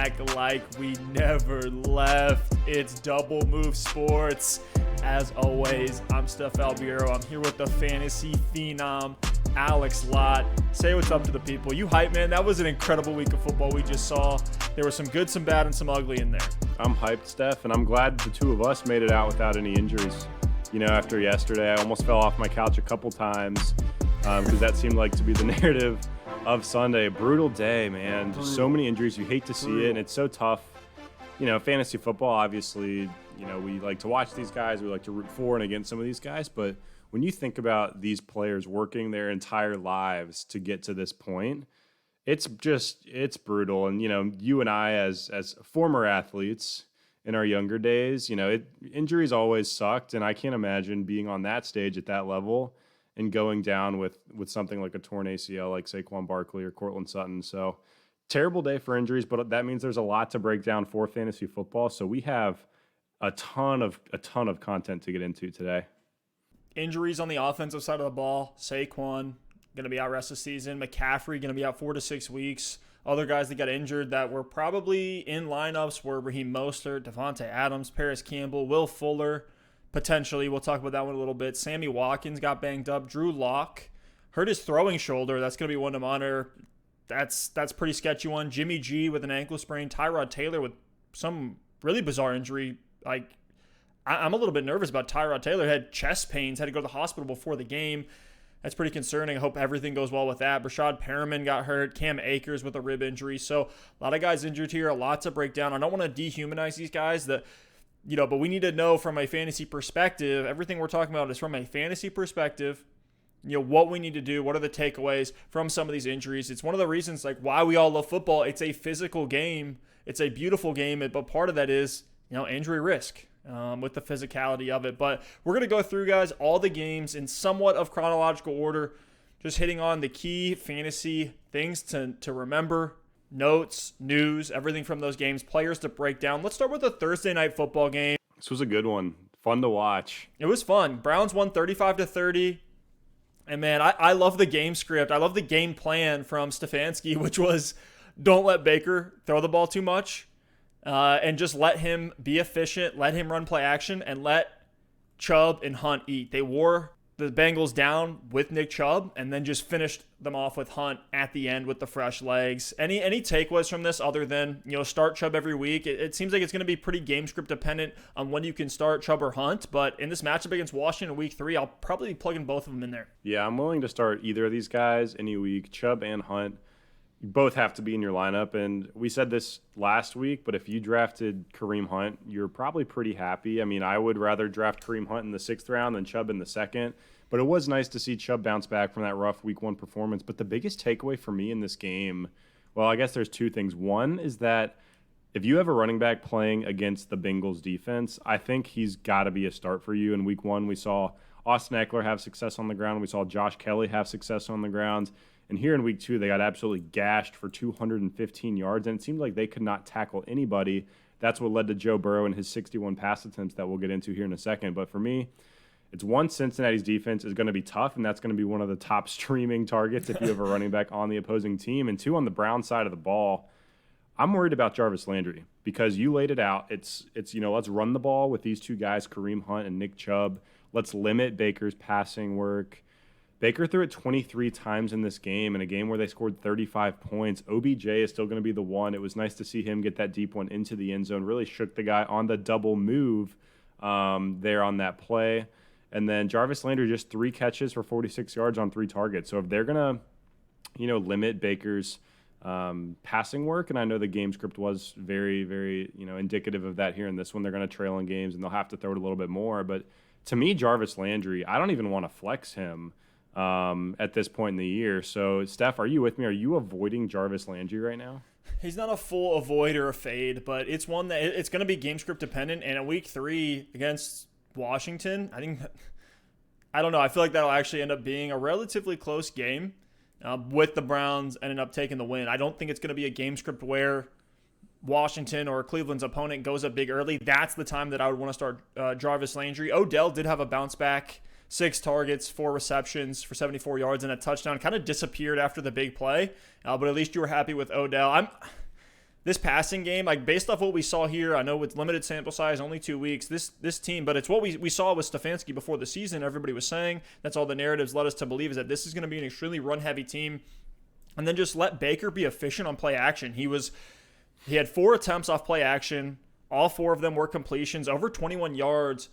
back like we never left. It's Double Move Sports. As always, I'm Steph Albiero. I'm here with the fantasy phenom, Alex Lott. Say what's up to the people. You hype, man? That was an incredible week of football we just saw. There was some good, some bad, and some ugly in there. I'm hyped, Steph, and I'm glad the two of us made it out without any injuries. You know, after yesterday, I almost fell off my couch a couple times because that seemed like to be the narrative of Sunday. Brutal day, man. Just so many injuries. You hate to see it, and it's so tough. You know, fantasy football, obviously, you know, we like to watch these guys. We like to root for and against some of these guys. But when you think about these players working their entire lives to get to this point, it's brutal. And, you know, you and I as former athletes in our younger days, you know, injuries always sucked. And I can't imagine being on that stage at that level and going down with something like a torn ACL like Saquon Barkley or Cortland Sutton. So terrible day for injuries, but that means there's a lot to break down for fantasy football. So we have a ton of content to get into today. Injuries on the offensive side of the ball. Saquon going to be out rest of the season. McCaffrey going to be out 4 to 6 weeks. Other guys that got injured that were probably in lineups were Raheem Mostert, Devonte Adams, Paris Campbell, Will Fuller, potentially. We'll talk about that one a little bit. Sammy Watkins got banged up. Drew Lock hurt his throwing shoulder. That's going to be one to monitor. That's pretty sketchy one. Jimmy G with an ankle sprain. Tyrod Taylor with some really bizarre injury. Like, I'm a little bit nervous about Tyrod Taylor. Had chest pains, had to go to the hospital before the game. That's pretty concerning. I hope everything goes well with that. Brashad Perriman got hurt. Cam Akers with a rib injury. So a lot of guys injured here. A lot to break down. I don't want to dehumanize these guys. But we need to know from a fantasy perspective. Everything we're talking about is from a fantasy perspective. You know, what we need to do. What are the takeaways from some of these injuries? It's one of the reasons like why we all love football. It's a physical game. It's a beautiful game. But part of that is, injury risk. With the physicality of it. But we're going to go through, guys, all the games in somewhat of chronological order, just hitting on the key fantasy things to remember, notes, news, everything from those games, players to break down. Let's start with the Thursday night football game. This was a good one. Fun to watch. It was fun. Browns won 35-30. And, man, I love the game script. I love the game plan from Stefanski, which was don't let Baker throw the ball too much. And just let him be efficient, let him run play action, and let Chubb and Hunt eat. They wore the Bengals down with Nick Chubb and then just finished them off with Hunt at the end with the fresh legs. Any takeaways from this other than, start Chubb every week? It seems like it's going to be pretty game script dependent on when you can start Chubb or Hunt. But in this matchup against Washington in week 3, I'll probably be plugging both of them in there. Yeah, I'm willing to start either of these guys any week, Chubb and Hunt. You both have to be in your lineup, and we said this last week, but if you drafted Kareem Hunt, you're probably pretty happy. I mean, I would rather draft Kareem Hunt in the 6th round than Chubb in the 2nd, but it was nice to see Chubb bounce back from that rough week 1 performance. But the biggest takeaway for me in this game, well, I guess there's 2 things. One is that if you have a running back playing against the Bengals defense, I think he's got to be a start for you. In week 1, we saw Austin Eckler have success on the ground. We saw Josh Kelly have success on the ground. And here in week 2, they got absolutely gashed for 215 yards, and it seemed like they could not tackle anybody. That's what led to Joe Burrow and his 61 pass attempts that we'll get into here in a second. But for me, it's one, Cincinnati's defense is going to be tough, and that's going to be one of the top streaming targets if you have a running back on the opposing team. And 2, on the Brown side of the ball, I'm worried about Jarvis Landry because you laid it out. It's let's run the ball with these 2 guys, Kareem Hunt and Nick Chubb. Let's limit Baker's passing work. Baker threw it 23 times in this game, in a game where they scored 35 points. OBJ is still going to be the one. It was nice to see him get that deep one into the end zone. Really shook the guy on the double move there on that play. And then Jarvis Landry, just 3 catches for 46 yards on 3 targets. So if they're going to, limit Baker's passing work, and I know the game script was very, very, indicative of that here in this one. They're going to trail in games, and they'll have to throw it a little bit more. But to me, Jarvis Landry, I don't even want to flex him at this point in the year. So, Steph, are you with me? Are you avoiding Jarvis Landry right now? He's not a full avoid or a fade, but it's one that it's going to be game script dependent. And in week 3 against Washington, I don't know. I feel like that'll actually end up being a relatively close game with the Browns ending up taking the win. I don't think it's going to be a game script where Washington or Cleveland's opponent goes up big early. That's the time that I would want to start Jarvis Landry. Odell did have a bounce back 6 targets, 4 receptions for 74 yards and a touchdown. Kind of disappeared after the big play, but at least you were happy with Odell. this passing game, like based off what we saw here, I know it's limited sample size, only 2 weeks, this team, but it's what we saw with Stefanski before the season. Everybody was saying, that's all the narratives led us to believe, is that this is going to be an extremely run-heavy team. And then just let Baker be efficient on play action. He had 4 attempts off play action. All 4 of them were completions, over 21 yards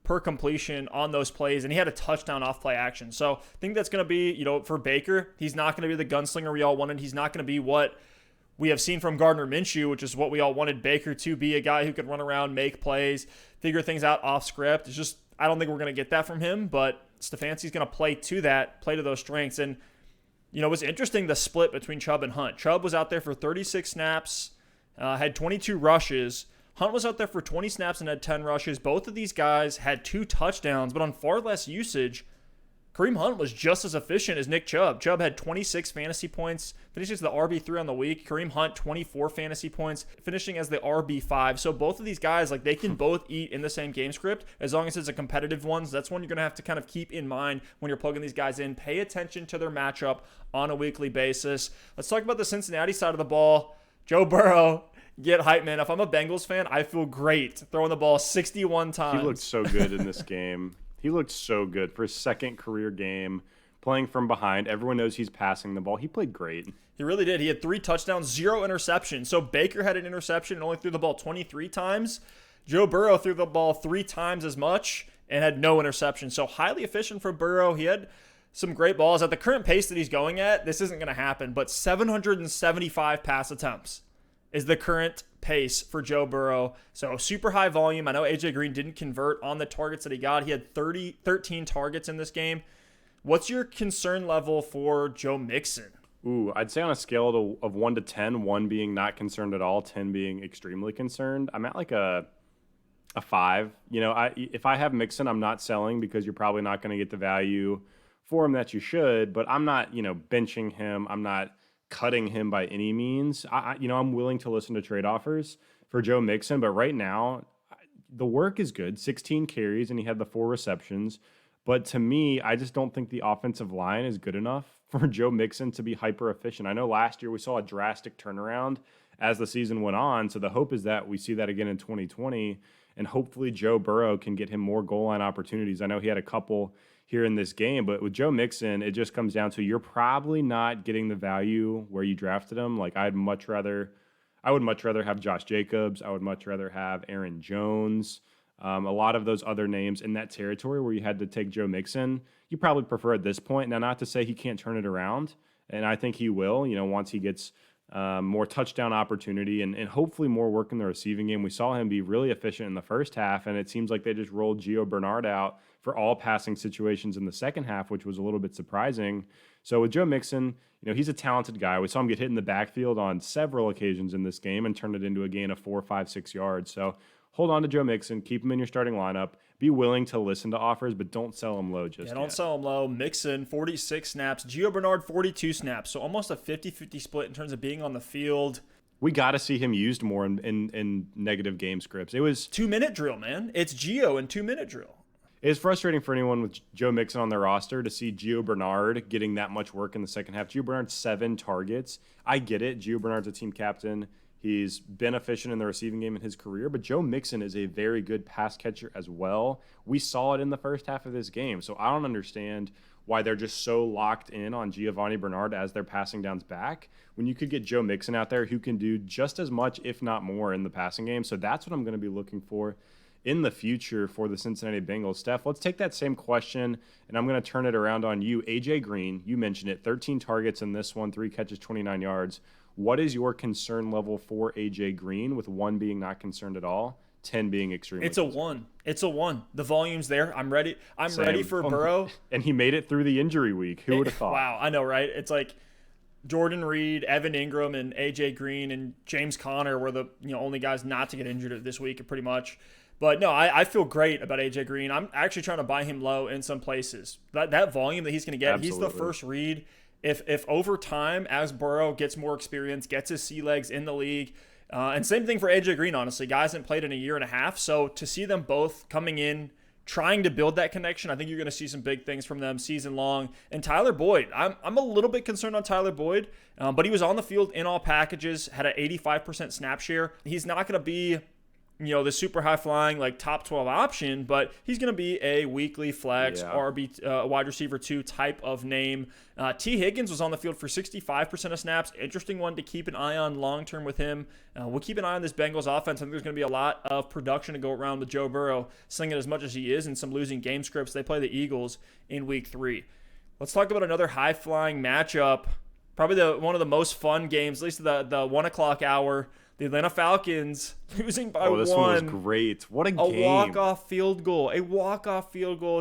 per completion on those plays, and he had a touchdown off play action. So I think that's going to be, for Baker, he's not going to be the gunslinger we all wanted. He's not going to be what we have seen from Gardner Minshew, which is what we all wanted Baker to be, a guy who could run around, make plays, figure things out off script. It's just, I don't think we're going to get that from him, but Stefanski's going to play to those strengths. And, it was interesting, the split between Chubb and Hunt. Chubb was out there for 36 snaps, had 22 rushes. Hunt was out there for 20 snaps and had 10 rushes. Both of these guys had 2 touchdowns, but on far less usage. Kareem Hunt was just as efficient as Nick Chubb. Chubb had 26 fantasy points, finishes the RB3 on the week. Kareem Hunt, 24 fantasy points, finishing as the RB5. So both of these guys, they can both eat in the same game script as long as it's a competitive one. So that's one you're going to have to kind of keep in mind when you're plugging these guys in. Pay attention to their matchup on a weekly basis. Let's talk about the Cincinnati side of the ball. Joe Burrow. Get hype, man. If I'm a Bengals fan, I feel great throwing the ball 61 times. He looked so good in this game. He looked so good for his second career game, playing from behind. Everyone knows he's passing the ball. He played great. He really did. He had 3 touchdowns, 0 interceptions. So Baker had an interception and only threw the ball 23 times. Joe Burrow threw the ball 3 times as much and had no interception. So highly efficient for Burrow. He had some great balls. At the current pace that he's going at, this isn't going to happen, but 775 pass attempts is the current pace for Joe Burrow. So super high volume. I know AJ Green didn't convert on the targets that he got. He had 13 targets in this game. What's your concern level for Joe Mixon? Ooh, I'd say on a scale of 1 to 10, 1 being not concerned at all, 10 being extremely concerned, I'm at like a 5. If I have Mixon, I'm not selling because you're probably not going to get the value for him that you should, but I'm not, benching him. I'm not cutting him by any means. I'm willing to listen to trade offers for Joe Mixon, but right now the work is good. 16 carries and he had the 4 receptions. But to me, I just don't think the offensive line is good enough for Joe Mixon to be hyper efficient. I know last year we saw a drastic turnaround as the season went on. So the hope is that we see that again in 2020, and hopefully Joe Burrow can get him more goal line opportunities. I know he had a couple here in this game, but with Joe Mixon, it just comes down to you're probably not getting the value where you drafted him. Like I would much rather have Josh Jacobs. I would much rather have Aaron Jones. A lot of those other names in that territory where you had to take Joe Mixon, you probably prefer at this point. Now, not to say he can't turn it around, and I think he will, once he gets more touchdown opportunity and hopefully more work in the receiving game. We saw him be really efficient in the first half, and it seems like they just rolled Gio Bernard out for all passing situations in the second half, which was a little bit surprising. So with Joe Mixon, he's a talented guy. We saw him get hit in the backfield on several occasions in this game and turn it into a gain of 4, 5, 6 yards. So hold on to Joe Mixon, keep him in your starting lineup, be willing to listen to offers, but don't sell him low just yet. Don't sell him low. Mixon, 46 snaps. Gio Bernard, 42 snaps. So almost a 50-50 split in terms of being on the field. We got to see him used more in negative game scripts. It was 2-minute drill, man. It's Gio in 2-minute drill. It's frustrating for anyone with Joe Mixon on their roster to see Gio Bernard getting that much work in the second half. Gio Bernard, 7 targets. I get it. Gio Bernard's a team captain. He's been efficient in the receiving game in his career, but Joe Mixon is a very good pass catcher as well. We saw it in the first half of this game, so I don't understand why they're just so locked in on Giovanni Bernard as their passing downs back when you could get Joe Mixon out there who can do just as much, if not more, in the passing game. So that's what I'm going to be looking for in the future for the Cincinnati Bengals. Steph, let's take that same question, and I'm going to turn it around on you. AJ Green, you mentioned it, 13 targets in this one, 3 catches, 29 yards. What is your concern level for AJ Green, with 1 being not concerned at all, 10 being extremely concerned? 1. It's a 1. The volume's there. I'm ready. Ready for Burrow. And he made it through the injury week. Who would have thought? Wow, I know, right? It's like Jordan Reed, Evan Ingram, and AJ Green and James Conner were the only guys not to get injured this week, pretty much. But no, I feel great about AJ Green. I'm actually trying to buy him low in some places. That volume that he's going to get, Absolutely. He's the first read. If over time, as Burrow gets more experience, gets his sea legs in the league, and same thing for AJ Green, honestly. Guy hasn't played in a year and a half, so to see them both coming in, trying to build that connection. I think you're going to see some big things from them season long. And Tyler Boyd, I'm a little bit concerned on Tyler Boyd, but he was on the field in all packages, had an 85% snap share. He's not going to be, the super high flying, like top 12 option, but he's going to be a weekly flex RB wide receiver 2 type of name. T. Higgins was on the field for 65% of snaps. Interesting one to keep an eye on long term with him. We'll keep an eye on this Bengals offense. I think there's going to be a lot of production to go around with Joe Burrow slinging as much as he is and some losing game scripts. They play the Eagles in week 3. Let's talk about another high flying matchup. Probably one of the most fun games, at least the 1 o'clock hour. The Atlanta Falcons losing by one. Oh, this one was great. What a game. A walk-off field goal.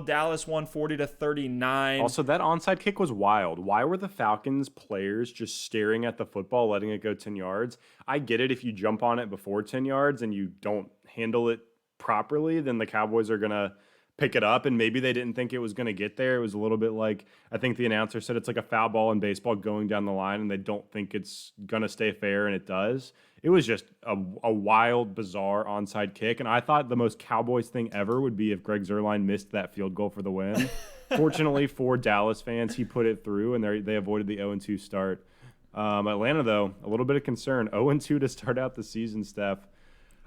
Dallas won 40-39. Also, that onside kick was wild. Why were the Falcons players just staring at the football, letting it go 10 yards? I get it if you jump on it before 10 yards and you don't handle it properly, then the Cowboys are going to pick it up, and maybe they didn't think it was going to get there. It was a little bit like, I think the announcer said it's like a foul ball in baseball going down the line, and they don't think it's going to stay fair, and it does. It was just a wild, bizarre onside kick, and I thought the most Cowboys thing ever would be if Greg Zuerlein missed that field goal for the win. Fortunately for Dallas fans, he put it through, and they avoided the 0-2 start. Atlanta, though, a little bit of concern. 0-2 to start out the season, Steph.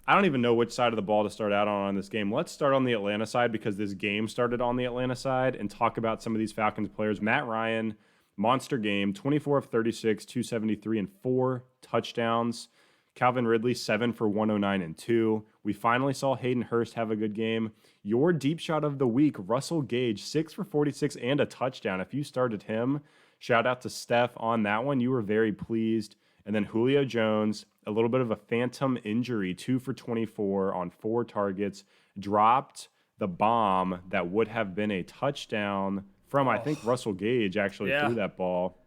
I don't even know which side of the ball to start out on this game. Let's start on the Atlanta side because this game started on the Atlanta side and talk about some of these Falcons players. Matt Ryan, monster game, 24 of 36, 273 and 4 touchdowns. Calvin Ridley, 7 for 109 and 2. We finally saw Hayden Hurst have a good game. Your deep shot of the week, Russell Gage, 6 for 46 and a touchdown. If you started him, shout out to Steph on that one. You were very pleased. And then Julio Jones, a little bit of a phantom injury, 2 for 24 on 4 targets, dropped the bomb that would have been a touchdown from, I think, Russell Gage actually threw that ball.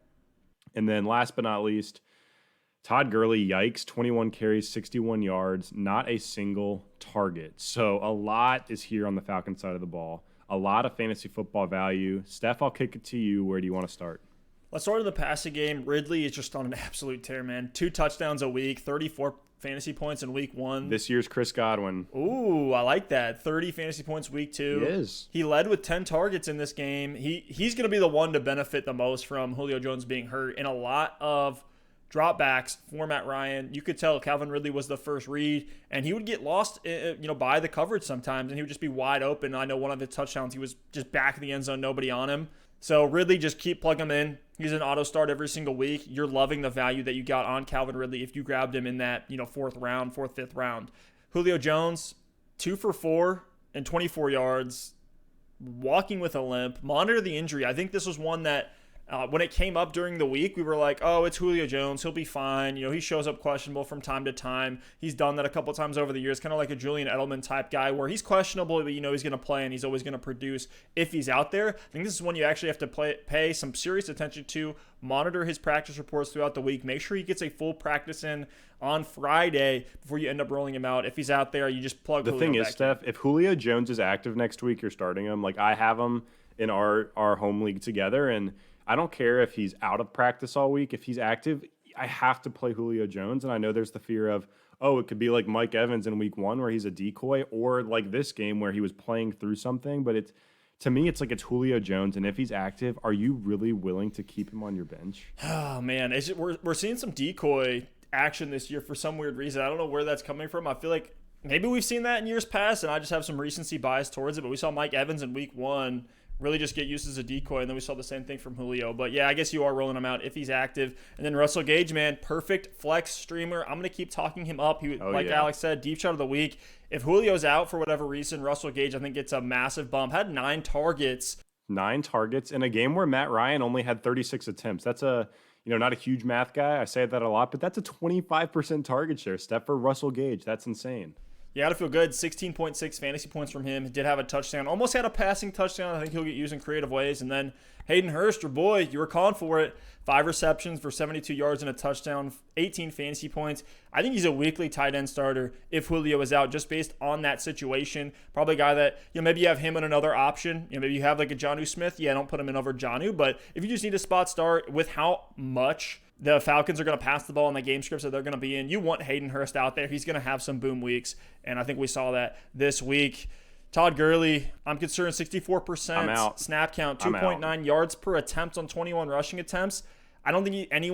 And then last but not least, Todd Gurley, yikes, 21 carries, 61 yards, not a single target. So a lot is here on the Falcons side of the ball. A lot of fantasy football value. Steph, I'll kick it to you. Where do you want to start? Let's start in the passing game. Ridley is just on an absolute tear, man. 2 touchdowns a week, 34 fantasy points in week 1. This year's Chris Godwin. Ooh, I like that. 30 fantasy points week 2. He is. He led with 10 targets in this game. He's going to be the one to benefit the most from Julio Jones being hurt. And a lot of dropbacks for Matt Ryan. You could tell Calvin Ridley was the first read, and he would get lost, by the coverage sometimes, and he would just be wide open. I know one of the touchdowns, he was just back in the end zone, nobody on him. So Ridley, just keep plugging him in. He's an auto start every single week. You're loving the value that you got on Calvin Ridley if you grabbed him in that 4th, 5th round. Julio Jones, 2 for 4 and 24 yards, walking with a limp. Monitor the injury. I think this was one that when it came up during the week, we were like, oh, it's Julio Jones. He'll be fine. He shows up questionable from time to time. He's done that a couple times over the years, kind of like a Julian Edelman type guy where he's questionable, but he's going to play and he's always going to produce if he's out there. I think this is one you actually have to pay some serious attention to. Monitor his practice reports throughout the week. Make sure he gets a full practice in on Friday before you end up rolling him out. If he's out there, you just plug Julio thing back is, Steph, if Julio Jones is active next week, you're starting him. Like I have him in our home league together, and I don't care if he's out of practice all week. If he's active, I have to play Julio Jones. And I know there's the fear of, it could be like Mike Evans in week 1 where he's a decoy, or like this game where he was playing through something. But to me, it's like it's Julio Jones. And if he's active, are you really willing to keep him on your bench? Oh, man. We're seeing some decoy action this year for some weird reason. I don't know where that's coming from. I feel like maybe we've seen that in years past, and I just have some recency bias towards it. But we saw Mike Evans in week 1 really just get used as a decoy, and then we saw the same thing from Julio. But yeah, I guess you are rolling him out if he's active. And then Russell Gage, man, perfect flex streamer. I'm going to keep talking him up. Alex said, deep shot of the week. If Julio's out for whatever reason, Russell Gage, I think, gets a massive bump. Had 9 targets. 9 targets in a game where Matt Ryan only had 36 attempts. That's not a huge math guy. I say that a lot, but that's a 25% target share, Steph, for Russell Gage. That's insane. You got to feel good. 16.6 fantasy points from him. He did have a touchdown. Almost had a passing touchdown. I think he'll get used in creative ways. And then Hayden Hurst, your boy, you were calling for it. 5 receptions for 72 yards and a touchdown, 18 fantasy points. I think he's a weekly tight end starter if Julio is out, just based on that situation. Probably a guy that, maybe you have him and another option. Maybe you have like a Jonnu Smith. Yeah, don't put him in over Jonnu. But if you just need a spot start with how much the Falcons are going to pass the ball in the game scripts that they're going to be in, you want Hayden Hurst out there. He's going to have some boom weeks, and I think we saw that this week. Todd Gurley, I'm concerned. I'm 64% out. snap count, I'm out. 2.9 yards per attempt on 21 rushing attempts. I don't think any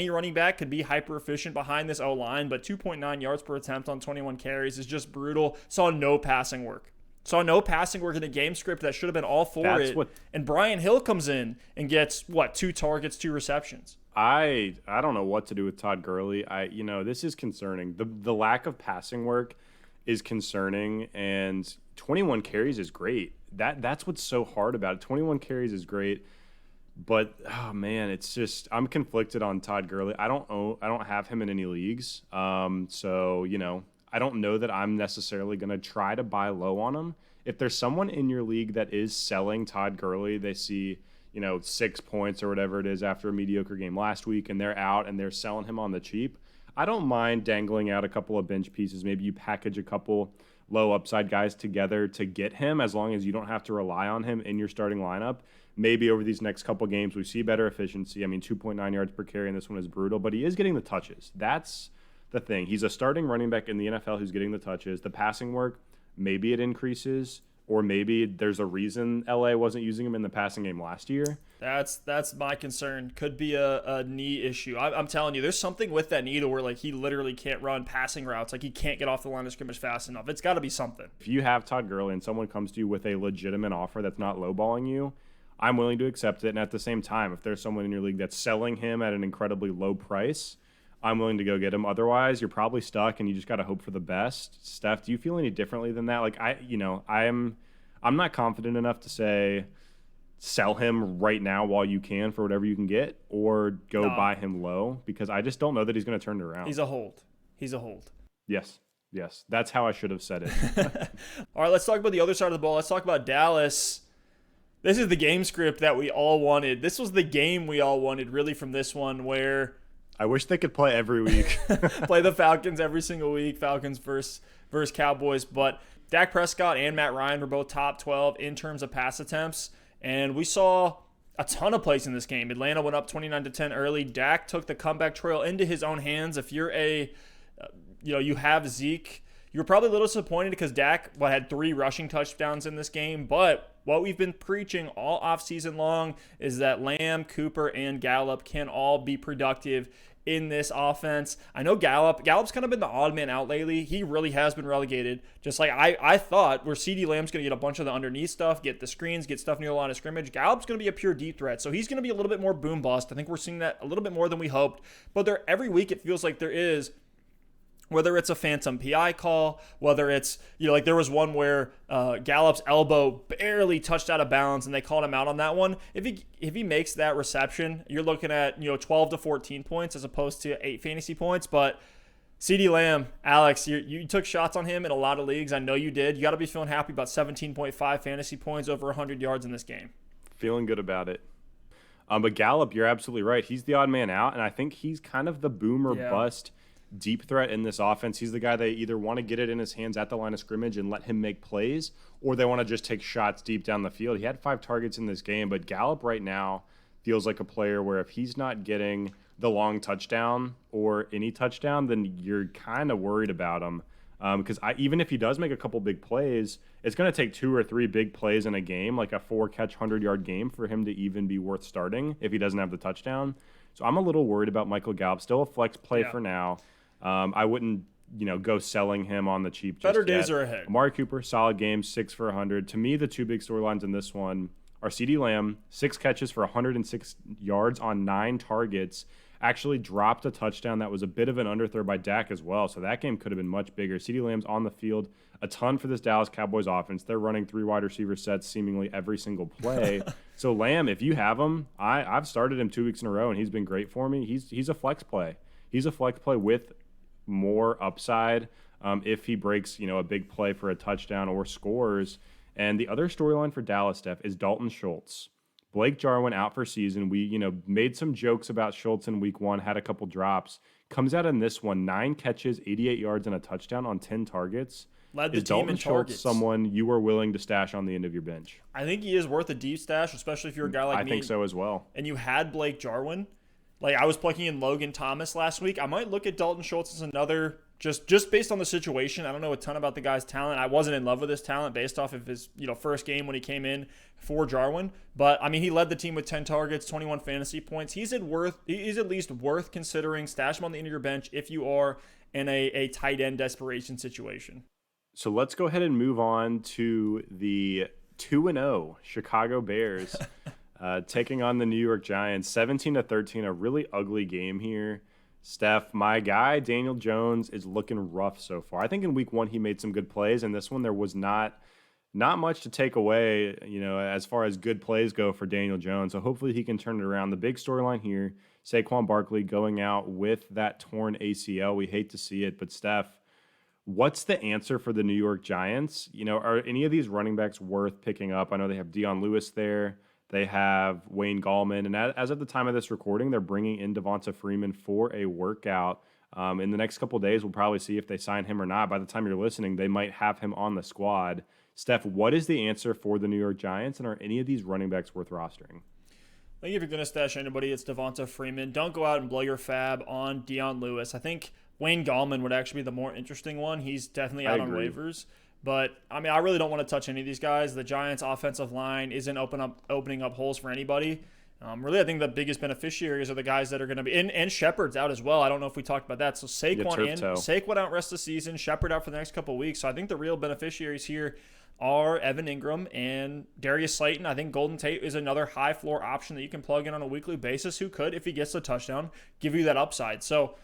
running back could be hyper efficient behind this O-line, but 2.9 yards per attempt on 21 carries is just brutal. Saw no passing work. Saw no passing work in the game script that should have been all for it. And Brian Hill comes in and gets, 2 targets, 2 receptions. I don't know what to do with Todd Gurley. This is concerning. The lack of passing work is concerning, and 21 carries is great. That's what's so hard about it. 21 carries is great. But oh man, it's just I'm conflicted on Todd Gurley. I don't have him in any leagues. So I don't know that I'm necessarily going to try to buy low on him. If there's someone in your league that is selling Todd Gurley, they see 6 points or whatever it is after a mediocre game last week, and they're out and they're selling him on the cheap. I don't mind dangling out a couple of bench pieces. Maybe you package a couple low upside guys together to get him, as long as you don't have to rely on him in your starting lineup. Maybe over these next couple games, we see better efficiency. 2.9 yards per carry, and this one is brutal, but he is getting the touches. That's the thing. He's a starting running back in the NFL who's getting the touches. The passing work, maybe it increases, or maybe there's a reason LA wasn't using him in the passing game last year. That's my concern. Could be a knee issue. I'm telling you, there's something with that knee to where he literally can't run passing routes. He can't get off the line of scrimmage fast enough. It's got to be something. If you have Todd Gurley and someone comes to you with a legitimate offer that's not lowballing you, I'm willing to accept it. And at the same time, if there's someone in your league that's selling him at an incredibly low price, I'm willing to go get him. Otherwise, you're probably stuck and you just got to hope for the best. Steph, do you feel any differently than that? I'm not confident enough to say sell him right now while you can for whatever you can get, or go buy him low, because I just don't know that he's going to turn it around. He's a hold. Yes. That's how I should have said it. All right, let's talk about the other side of the ball. Let's talk about Dallas. This is the game script that we all wanted. This was the game we all wanted, really, from this one, where I wish they could play every week. Play the Falcons every single week, Falcons versus Cowboys. But Dak Prescott and Matt Ryan were both top 12 in terms of pass attempts. And we saw a ton of plays in this game. Atlanta went up 29-10 early. Dak took the comeback trail into his own hands. If you're you have Zeke, you're probably a little disappointed because Dak had 3 rushing touchdowns in this game. But what we've been preaching all offseason long is that Lamb, Cooper, and Gallup can all be productive in this offense. I know Gallup's kind of been the odd man out lately. He really has been relegated. Just like I thought, where CeeDee Lamb's going to get a bunch of the underneath stuff, get the screens, get stuff near the line of scrimmage. Gallup's going to be a pure deep threat. So he's going to be a little bit more boom bust. I think we're seeing that a little bit more than we hoped. But every week it feels like there is, whether it's a phantom PI call, whether it's, there was one where Gallup's elbow barely touched out of bounds and they called him out on that one. If he makes that reception, you're looking at 12 to 14 points as opposed to 8 fantasy points. But CeeDee Lamb, Alex, you took shots on him in a lot of leagues. I know you did. You got to be feeling happy about 17.5 fantasy points, over 100 yards in this game. Feeling good about it. But Gallup, you're absolutely right. He's the odd man out, and I think he's kind of the boom or bust deep threat in this offense. He's the guy they either want to get it in his hands at the line of scrimmage and let him make plays, or they want to just take shots deep down the field. He had 5 targets in this game, but Gallup right now feels like a player where if he's not getting the long touchdown or any touchdown, then you're kind of worried about him. Because even if he does make a couple big plays, it's going to take 2 or 3 big plays in a game, like a 4-catch, 100-yard game, for him to even be worth starting if he doesn't have the touchdown. So I'm a little worried about Michael Gallup. Still a flex play for now. I wouldn't, go selling him on the cheap just Better yet. days are ahead. Amari Cooper, solid game, 6 for 100. To me, the 2 big storylines in this one are CeeDee Lamb, 6 catches for 106 yards on 9 targets. Actually dropped a touchdown that was a bit of an underthrow by Dak as well, so that game could have been much bigger. CeeDee Lamb's on the field a ton for this Dallas Cowboys offense. They're running 3 wide receiver sets seemingly every single play. So Lamb, if you have him, I've started him 2 weeks in a row, and he's been great for me. He's a flex play. He's a flex play with more upside if he breaks, a big play for a touchdown or scores. And the other storyline for Dallas, Steph, is Dalton Schultz. Blake Jarwin out for season. We, made some jokes about Schultz in week 1, had a couple drops. Comes out in this one, 9 catches, 88 yards, and a touchdown on 10 targets. Led the is team Dalton in Schultz targets. Someone you are willing to stash on the end of your bench? I think he is worth a deep stash, especially if you're a guy like me. I think so as well. And you had Blake Jarwin. I was plugging in Logan Thomas last week. I might look at Dalton Schultz as another Just based on the situation. I don't know a ton about the guy's talent. I wasn't in love with his talent based off of his first game when he came in for Jarwin. But I mean, he led the team with 10 targets, 21 fantasy points. He's at least worth considering. Stash him on the end of your bench if you are in a tight end desperation situation. So let's go ahead and move on to the 2-0 Chicago Bears taking on the New York Giants. 17-13, a really ugly game here. Steph, my guy, Daniel Jones, is looking rough so far. I think in week 1 he made some good plays, and this one there was not much to take away, as far as good plays go for Daniel Jones. So hopefully he can turn it around. The big storyline here, Saquon Barkley going out with that torn ACL. We hate to see it, but Steph, what's the answer for the New York Giants? Are any of these running backs worth picking up? I know they have Dion Lewis there. They have Wayne Gallman. And as of the time of this recording, they're bringing in Devonta Freeman for a workout. In the next couple of days, we'll probably see if they sign him or not. By the time you're listening, they might have him on the squad. Steph, what is the answer for the New York Giants? And are any of these running backs worth rostering? I think if you're going to stash anybody, it's Devonta Freeman. Don't go out and blow your fab on Dion Lewis. I think Wayne Gallman would actually be the more interesting one. He's definitely out on waivers. But, I mean, I really don't want to touch any of these guys. The Giants' offensive line isn't opening up holes for anybody. Really, I think the biggest beneficiaries are the guys that are going to be – and Shepard's out as well. I don't know if we talked about that. So Saquon out rest of the season, Shepard out for the next couple of weeks. So I think the real beneficiaries here are Evan Ingram and Darius Slayton. I think Golden Tate is another high-floor option that you can plug in on a weekly basis who could, if he gets a touchdown, give you that upside. So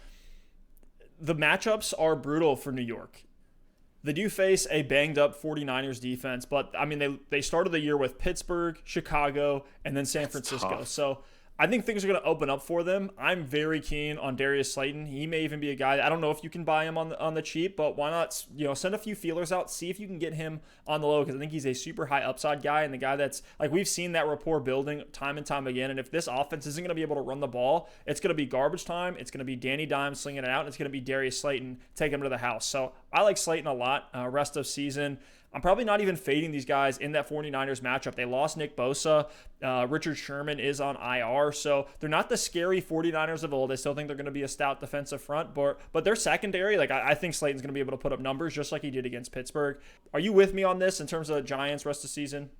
the matchups are brutal for New York. They do face a banged-up 49ers defense, but, I mean, they started the year with Pittsburgh, Chicago, and then San Francisco. So I think things are going to open up for them. I'm very keen on Darius Slayton. He may even be a guy – I don't know if you can buy him on the cheap, but why not send a few feelers out, see if you can get him on the low, because I think he's a super high upside guy and the guy that's – like we've seen that rapport building time and time again, and if this offense isn't going to be able to run the ball, it's going to be garbage time. It's going to be Danny Dimes slinging it out, and it's going to be Darius Slayton taking him to the house. So I like Slayton a lot rest of season. I'm probably not even fading these guys in that 49ers matchup. They lost Nick Bosa. Richard Sherman is on IR. So they're not the scary 49ers of old. I still think they're going to be a stout defensive front. But their secondary, I think Slayton's going to be able to put up numbers just like he did against Pittsburgh. Are you with me on this in terms of the Giants rest of the season?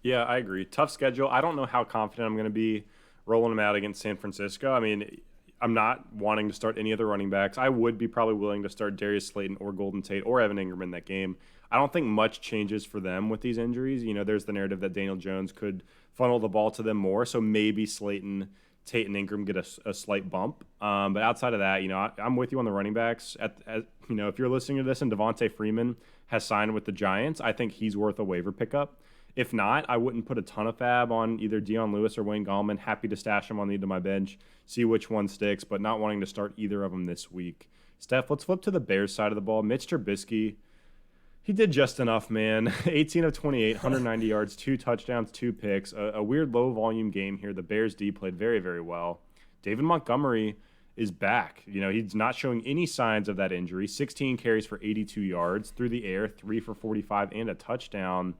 Yeah, I agree. Tough schedule. I don't know how confident I'm going to be rolling them out against San Francisco. I mean, I'm not wanting to start any other running backs. I would be probably willing to start Darius Slayton or Golden Tate or Evan Ingram in that game. I don't think much changes for them with these injuries. There's the narrative that Daniel Jones could funnel the ball to them more, so maybe Slayton, Tate, and Ingram get a slight bump. But outside of that, I'm with you on the running backs. If you're listening to this and Devonta Freeman has signed with the Giants, I think he's worth a waiver pickup. If not, I wouldn't put a ton of fab on either Dion Lewis or Wayne Gallman. Happy to stash them on the end of my bench, see which one sticks, but not wanting to start either of them this week. Steph, let's flip to the Bears side of the ball. Mitch Trubisky, he did just enough, man. 18 of 28, 190 yards, 2 touchdowns, 2 picks. A weird low-volume game here. The Bears D played very, very well. David Montgomery is back. He's not showing any signs of that injury. 16 carries for 82 yards through the air, 3 for 45, and a touchdown.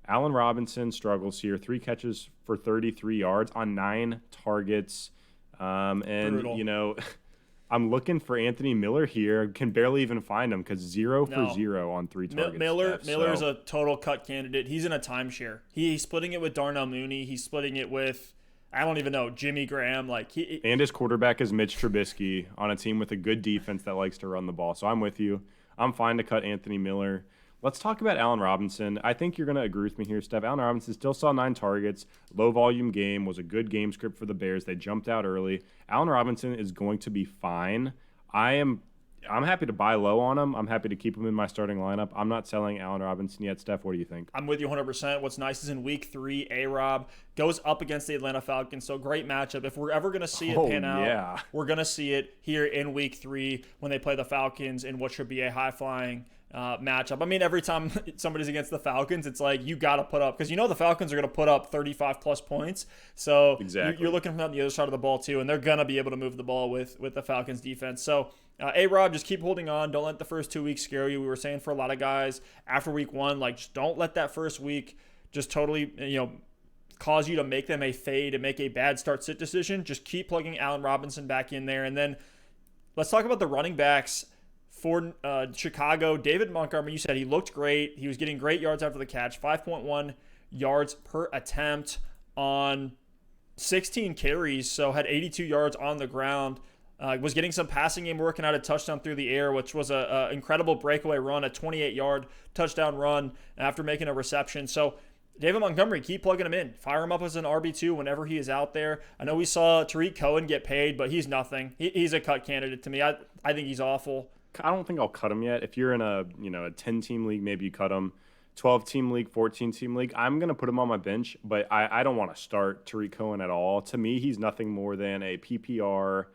Allen Robinson struggles here. 3 catches for 33 yards on 9 targets. Brutal. I'm looking for Anthony Miller here. Can barely even find him because 0 for 0 on 3 targets. Miller's a total cut candidate. He's in a timeshare. He's splitting it with Darnell Mooney. He's splitting it with, I don't even know, Jimmy Graham. And his quarterback is Mitch Trubisky on a team with a good defense that likes to run the ball. So I'm with you. I'm fine to cut Anthony Miller. Let's talk about Allen Robinson. I think you're going to agree with me here, Steph. Allen Robinson still saw 9 targets. Low-volume game, was a good game script for the Bears. They jumped out early. Allen Robinson is going to be fine. I'm happy to buy low on him. I'm happy to keep him in my starting lineup. I'm not selling Allen Robinson yet. Steph, what do you think? I'm with you 100%. What's nice is in week 3, A-Rob goes up against the Atlanta Falcons. So great matchup. If we're ever going to see it pan out, we're going to see it here in week 3 when they play the Falcons in what should be a high-flying matchup. I mean, every time somebody's against the Falcons, it's like you got to put up, because the Falcons are going to put up 35 plus points. So exactly. You're looking from the other side of the ball too, and they're going to be able to move the ball with the Falcons defense. So A-Rob, just keep holding on. Don't let the first 2 weeks scare you. We were saying for a lot of guys after week 1, just don't let that first week just totally, cause you to make them a fade and make a bad start sit decision. Just keep plugging Allen Robinson back in there. And then let's talk about the running backs For Chicago, David Montgomery, you said he looked great. He was getting great yards after the catch, 5.1 yards per attempt on 16 carries, so had 82 yards on the ground. Was getting some passing game working out a touchdown through the air, which was a incredible breakaway run, a 28-yard touchdown run after making a reception. So David Montgomery, keep plugging him in. Fire him up as an RB2 whenever he is out there. I know we saw Tariq Cohen get paid, but he's nothing. He's a cut candidate to me. I think he's awful. I don't think I'll cut him yet. If you're in a 10-team league, maybe you cut him. 12-team league, 14-team league, I'm going to put him on my bench, but I don't want to start Tariq Cohen at all. To me, he's nothing more than a PPR.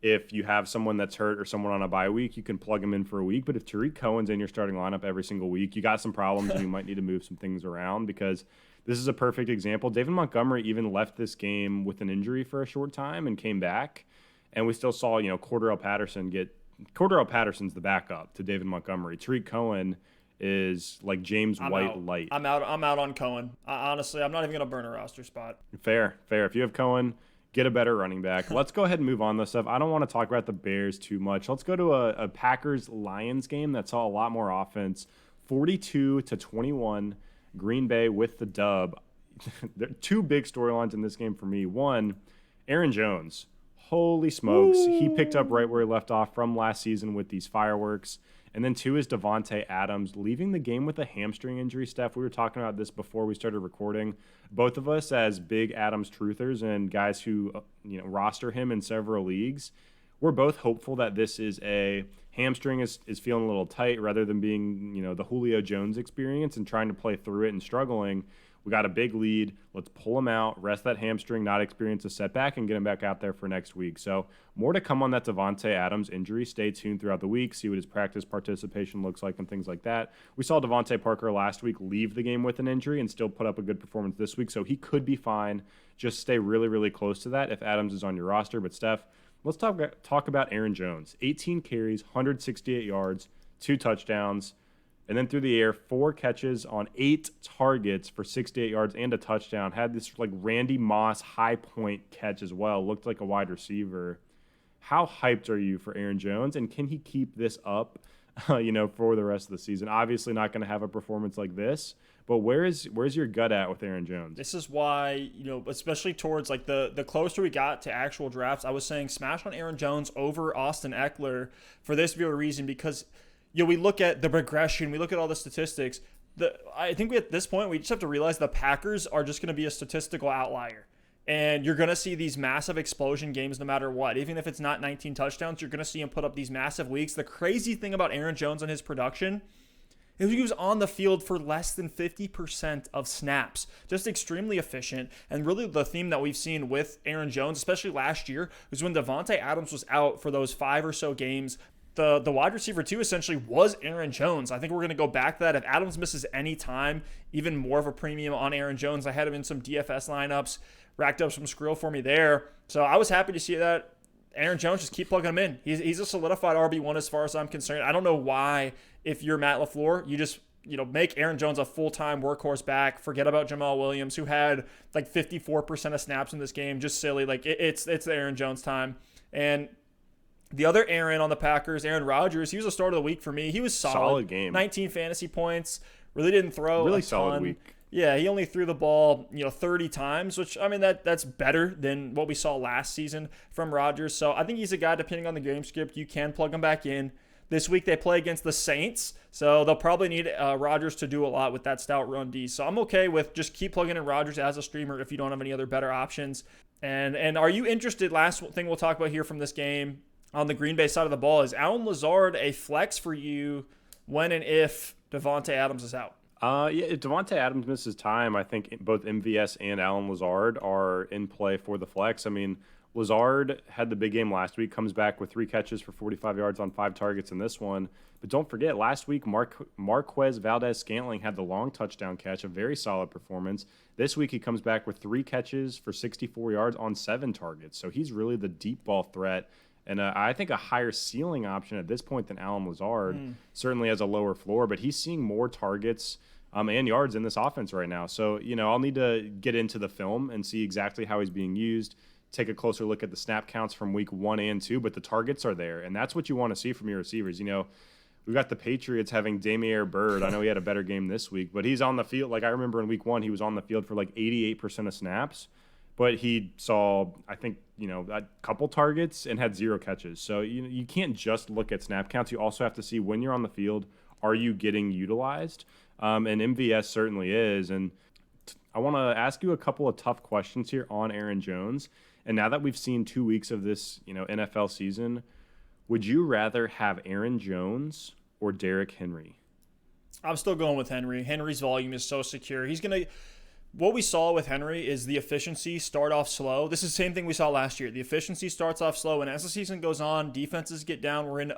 If you have someone that's hurt or someone on a bye week, you can plug him in for a week. But if Tariq Cohen's in your starting lineup every single week, you got some problems and you might need to move some things around, because this is a perfect example. David Montgomery even left this game with an injury for a short time and came back. And we still saw, Cordell Patterson's the backup to David Montgomery. Tariq Cohen is like James White light. I'm out on Cohen. Honestly, I'm not even going to burn a roster spot. Fair. If you have Cohen, get a better running back. Let's go ahead and move on this stuff. I don't want to talk about the Bears too much. Let's go to a Packers-Lions game that saw a lot more offense. 42-21, Green Bay with the dub. There are two big storylines in this game for me. One, Aaron Jones. Holy smokes. He picked up right where he left off from last season with these fireworks. And then two is Devonte Adams leaving the game with a hamstring injury. Steph, we were talking about this before we started recording. Both of us as big Adams truthers and guys who roster him in several leagues, we're both hopeful that this is a hamstring is feeling a little tight rather than being the Julio Jones experience and trying to play through it and struggling. We got a big lead. Let's pull him out, rest that hamstring, not experience a setback, and get him back out there for next week. So more to come on that Devonte Adams injury. Stay tuned throughout the week, see what his practice participation looks like and things like that. We saw Devontae Parker last week leave the game with an injury and still put up a good performance this week, so he could be fine. Just stay really, really close to that if Adams is on your roster. But Steph, let's talk about Aaron Jones. 18 carries, 168 yards, 2 touchdowns. And then through the air, 4 catches on 8 targets for 68 yards and a touchdown. Had this like Randy Moss high point catch as well. Looked like a wide receiver. How hyped are you for Aaron Jones? And can he keep this up, for the rest of the season? Obviously not going to have a performance like this. But where's your gut at with Aaron Jones? This is why, especially towards like the closer we got to actual drafts, I was saying smash on Aaron Jones over Austin Eckler for this very reason, because we look at the progression, we look at all the statistics. I think at this point, we just have to realize the Packers are just going to be a statistical outlier. And you're going to see these massive explosion games no matter what. Even if it's not 19 touchdowns, you're going to see him put up these massive weeks. The crazy thing about Aaron Jones and his production is he was on the field for less than 50% of snaps. Just extremely efficient. And really the theme that we've seen with Aaron Jones, especially last year, was when Devonte Adams was out for those 5 or so games, the wide receiver 2 essentially was Aaron Jones. I think we're going to go back to that. If Adams misses any time, even more of a premium on Aaron Jones. I had him in some DFS lineups, racked up some skrill for me there. So I was happy to see that. Aaron Jones, just keep plugging him in. He's a solidified RB1 as far as I'm concerned. I don't know why, if you're Matt LaFleur, you just make Aaron Jones a full-time workhorse back. Forget about Jamal Williams, who had like 54% of snaps in this game. Just silly. Like it's the Aaron Jones time. And the other Aaron on the Packers, Aaron Rodgers, he was a start of the week for me. He was solid. Solid game. 19 fantasy points. Really didn't throw really a ton. Solid week. Yeah, he only threw the ball, 30 times, which, that's better than what we saw last season from Rodgers. So I think he's a guy, depending on the game script, you can plug him back in. This week they play against the Saints, so they'll probably need Rodgers to do a lot with that stout run D. So I'm okay with just keep plugging in Rodgers as a streamer if you don't have any other better options. And are you interested, last thing we'll talk about here from this game, on the Green Bay side of the ball, is Allen Lazard a flex for you when and if Devonte Adams is out? If Devonte Adams misses time, I think both MVS and Allen Lazard are in play for the flex. I mean, Lazard had the big game last week, comes back with 3 catches for 45 yards on 5 targets in this one. But don't forget, last week, Marquez Valdez-Scantling had the long touchdown catch, a very solid performance. This week, he comes back with 3 catches for 64 yards on 7 targets. So he's really the deep ball threat. And I think a higher ceiling option at this point than Allen Lazard, certainly has a lower floor, but he's seeing more targets and yards in this offense right now. So, I'll need to get into the film and see exactly how he's being used. take a closer look at the snap counts from week 1 and 2, but the targets are there, and that's what you want to see from your receivers. We've got the Patriots having Damiere Byrd. I know he had a better game this week, but he's on the field. Like, I remember in week 1, he was on the field for like 88% of snaps, but he saw, I think, a couple targets and had 0 catches. So you can't just look at snap counts. You also have to see when you're on the field, are you getting utilized? And MVS certainly is. And I want to ask you a couple of tough questions here on Aaron Jones. And now that we've seen 2 weeks of this, NFL season, would you rather have Aaron Jones or Derrick Henry? I'm still going with Henry. Henry's volume is so secure. What we saw with Henry is the efficiency start off slow. This is the same thing we saw last year. The efficiency starts off slow, and as the season goes on, defenses get down. We're in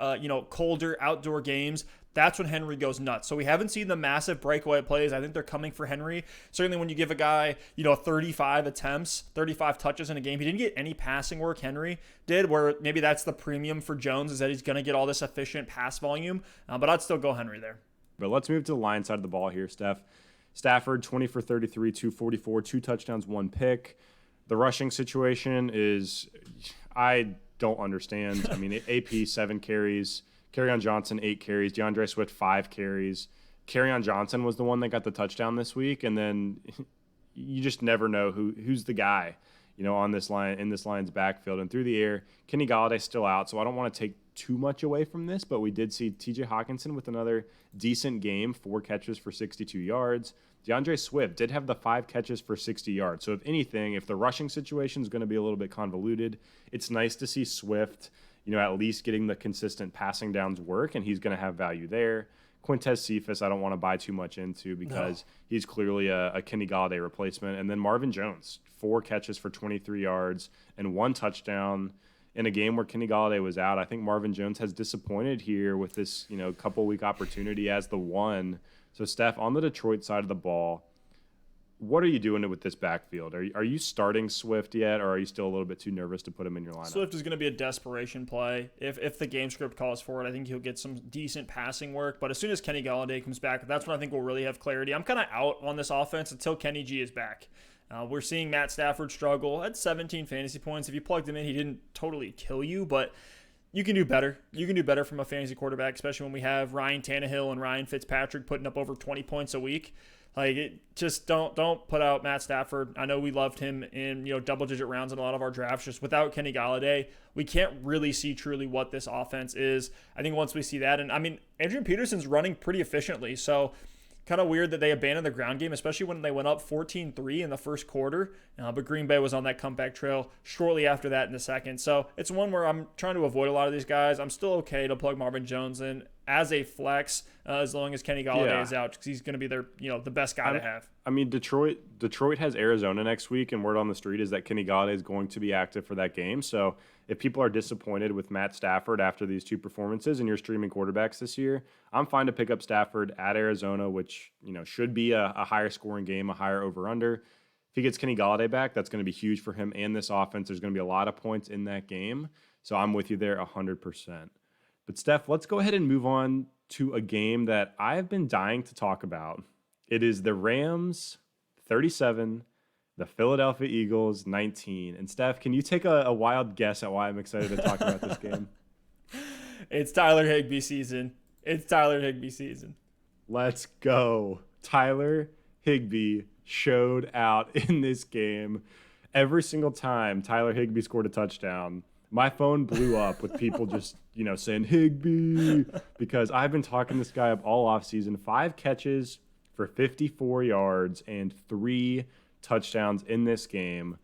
colder outdoor games. That's when Henry goes nuts. So we haven't seen the massive breakaway plays. I think they're coming for Henry. Certainly when you give a guy, 35 attempts, 35 touches in a game, he didn't get any passing work, Henry did, where maybe that's the premium for Jones, is that he's going to get all this efficient pass volume. But I'd still go Henry there. But let's move to the Lions side of the ball here, Steph. Stafford, 20 for 33, 244, 2 touchdowns, 1 pick. The rushing situation is, I don't understand. I mean, AP, 7 carries. Kerryon Johnson, 8 carries. Deandre Swift, 5 carries. Kerryon Johnson was the one that got the touchdown this week, and then you just never know who's the guy, on this line, in this Lions backfield. And through the air, Kenny Galladay's still out, so I don't want to take too much away from this, but we did see TJ Hawkinson with another decent game, 4 catches for 62 yards. DeAndre Swift did have the 5 catches for 60 yards. So if anything, if the rushing situation is going to be a little bit convoluted, it's nice to see Swift, at least getting the consistent passing downs work, and he's going to have value there. Quintez Cephas, I don't want to buy too much into because he's clearly a Kenny Galladay replacement. And then Marvin Jones, 4 catches for 23 yards and 1 touchdown in a game where Kenny Galladay was out. I think Marvin Jones has disappointed here with this, couple week opportunity as the one. So, Steph, on the Detroit side of the ball, what are you doing with this backfield? Are you starting Swift yet, or are you still a little bit too nervous to put him in your lineup? Swift is going to be a desperation play. If the game script calls for it, I think he'll get some decent passing work. But as soon as Kenny Galladay comes back, that's when I think we'll really have clarity. I'm kind of out on this offense until Kenny G is back. We're seeing Matt Stafford struggle at 17 fantasy points. If you plugged him in, he didn't totally kill you, but you can do better. You can do better from a fantasy quarterback, especially when we have Ryan Tannehill and Ryan Fitzpatrick putting up over 20 points a week. Just don't put out Matt Stafford. I know we loved him in double-digit rounds in a lot of our drafts. Just without Kenny Galladay, we can't really see truly what this offense is. I think once we see that, and I mean, Adrian Peterson's running pretty efficiently, so kind of weird that they abandoned the ground game, especially when they went up 14-3 in the first quarter. But Green Bay was on that comeback trail shortly after that in the second. So it's one where I'm trying to avoid a lot of these guys. I'm still okay to plug Marvin Jones in as a flex as long as Kenny Galladay is out, because he's going to be their the best guy to have. I mean, Detroit has Arizona next week, and word on the street is that Kenny Galladay is going to be active for that game. So if people are disappointed with Matt Stafford after these 2 performances and you're streaming quarterbacks this year, I'm fine to pick up Stafford at Arizona, which should be a higher scoring game, a higher over-under. If he gets Kenny Galladay back, that's going to be huge for him and this offense. There's going to be a lot of points in that game. So I'm with you there 100%. But Steph, let's go ahead and move on to a game that I've been dying to talk about. It is the Rams 37, the Philadelphia Eagles 19. And Steph, can you take a wild guess at why I'm excited to talk about this game? It's Tyler Higbee season. Let's go. Tyler Higbee showed out in this game. Every single time Tyler Higbee scored a touchdown, my phone blew up with people just, saying Higbee, because I've been talking this guy up all offseason. 5 catches for 54 yards and 3 touchdowns in this game.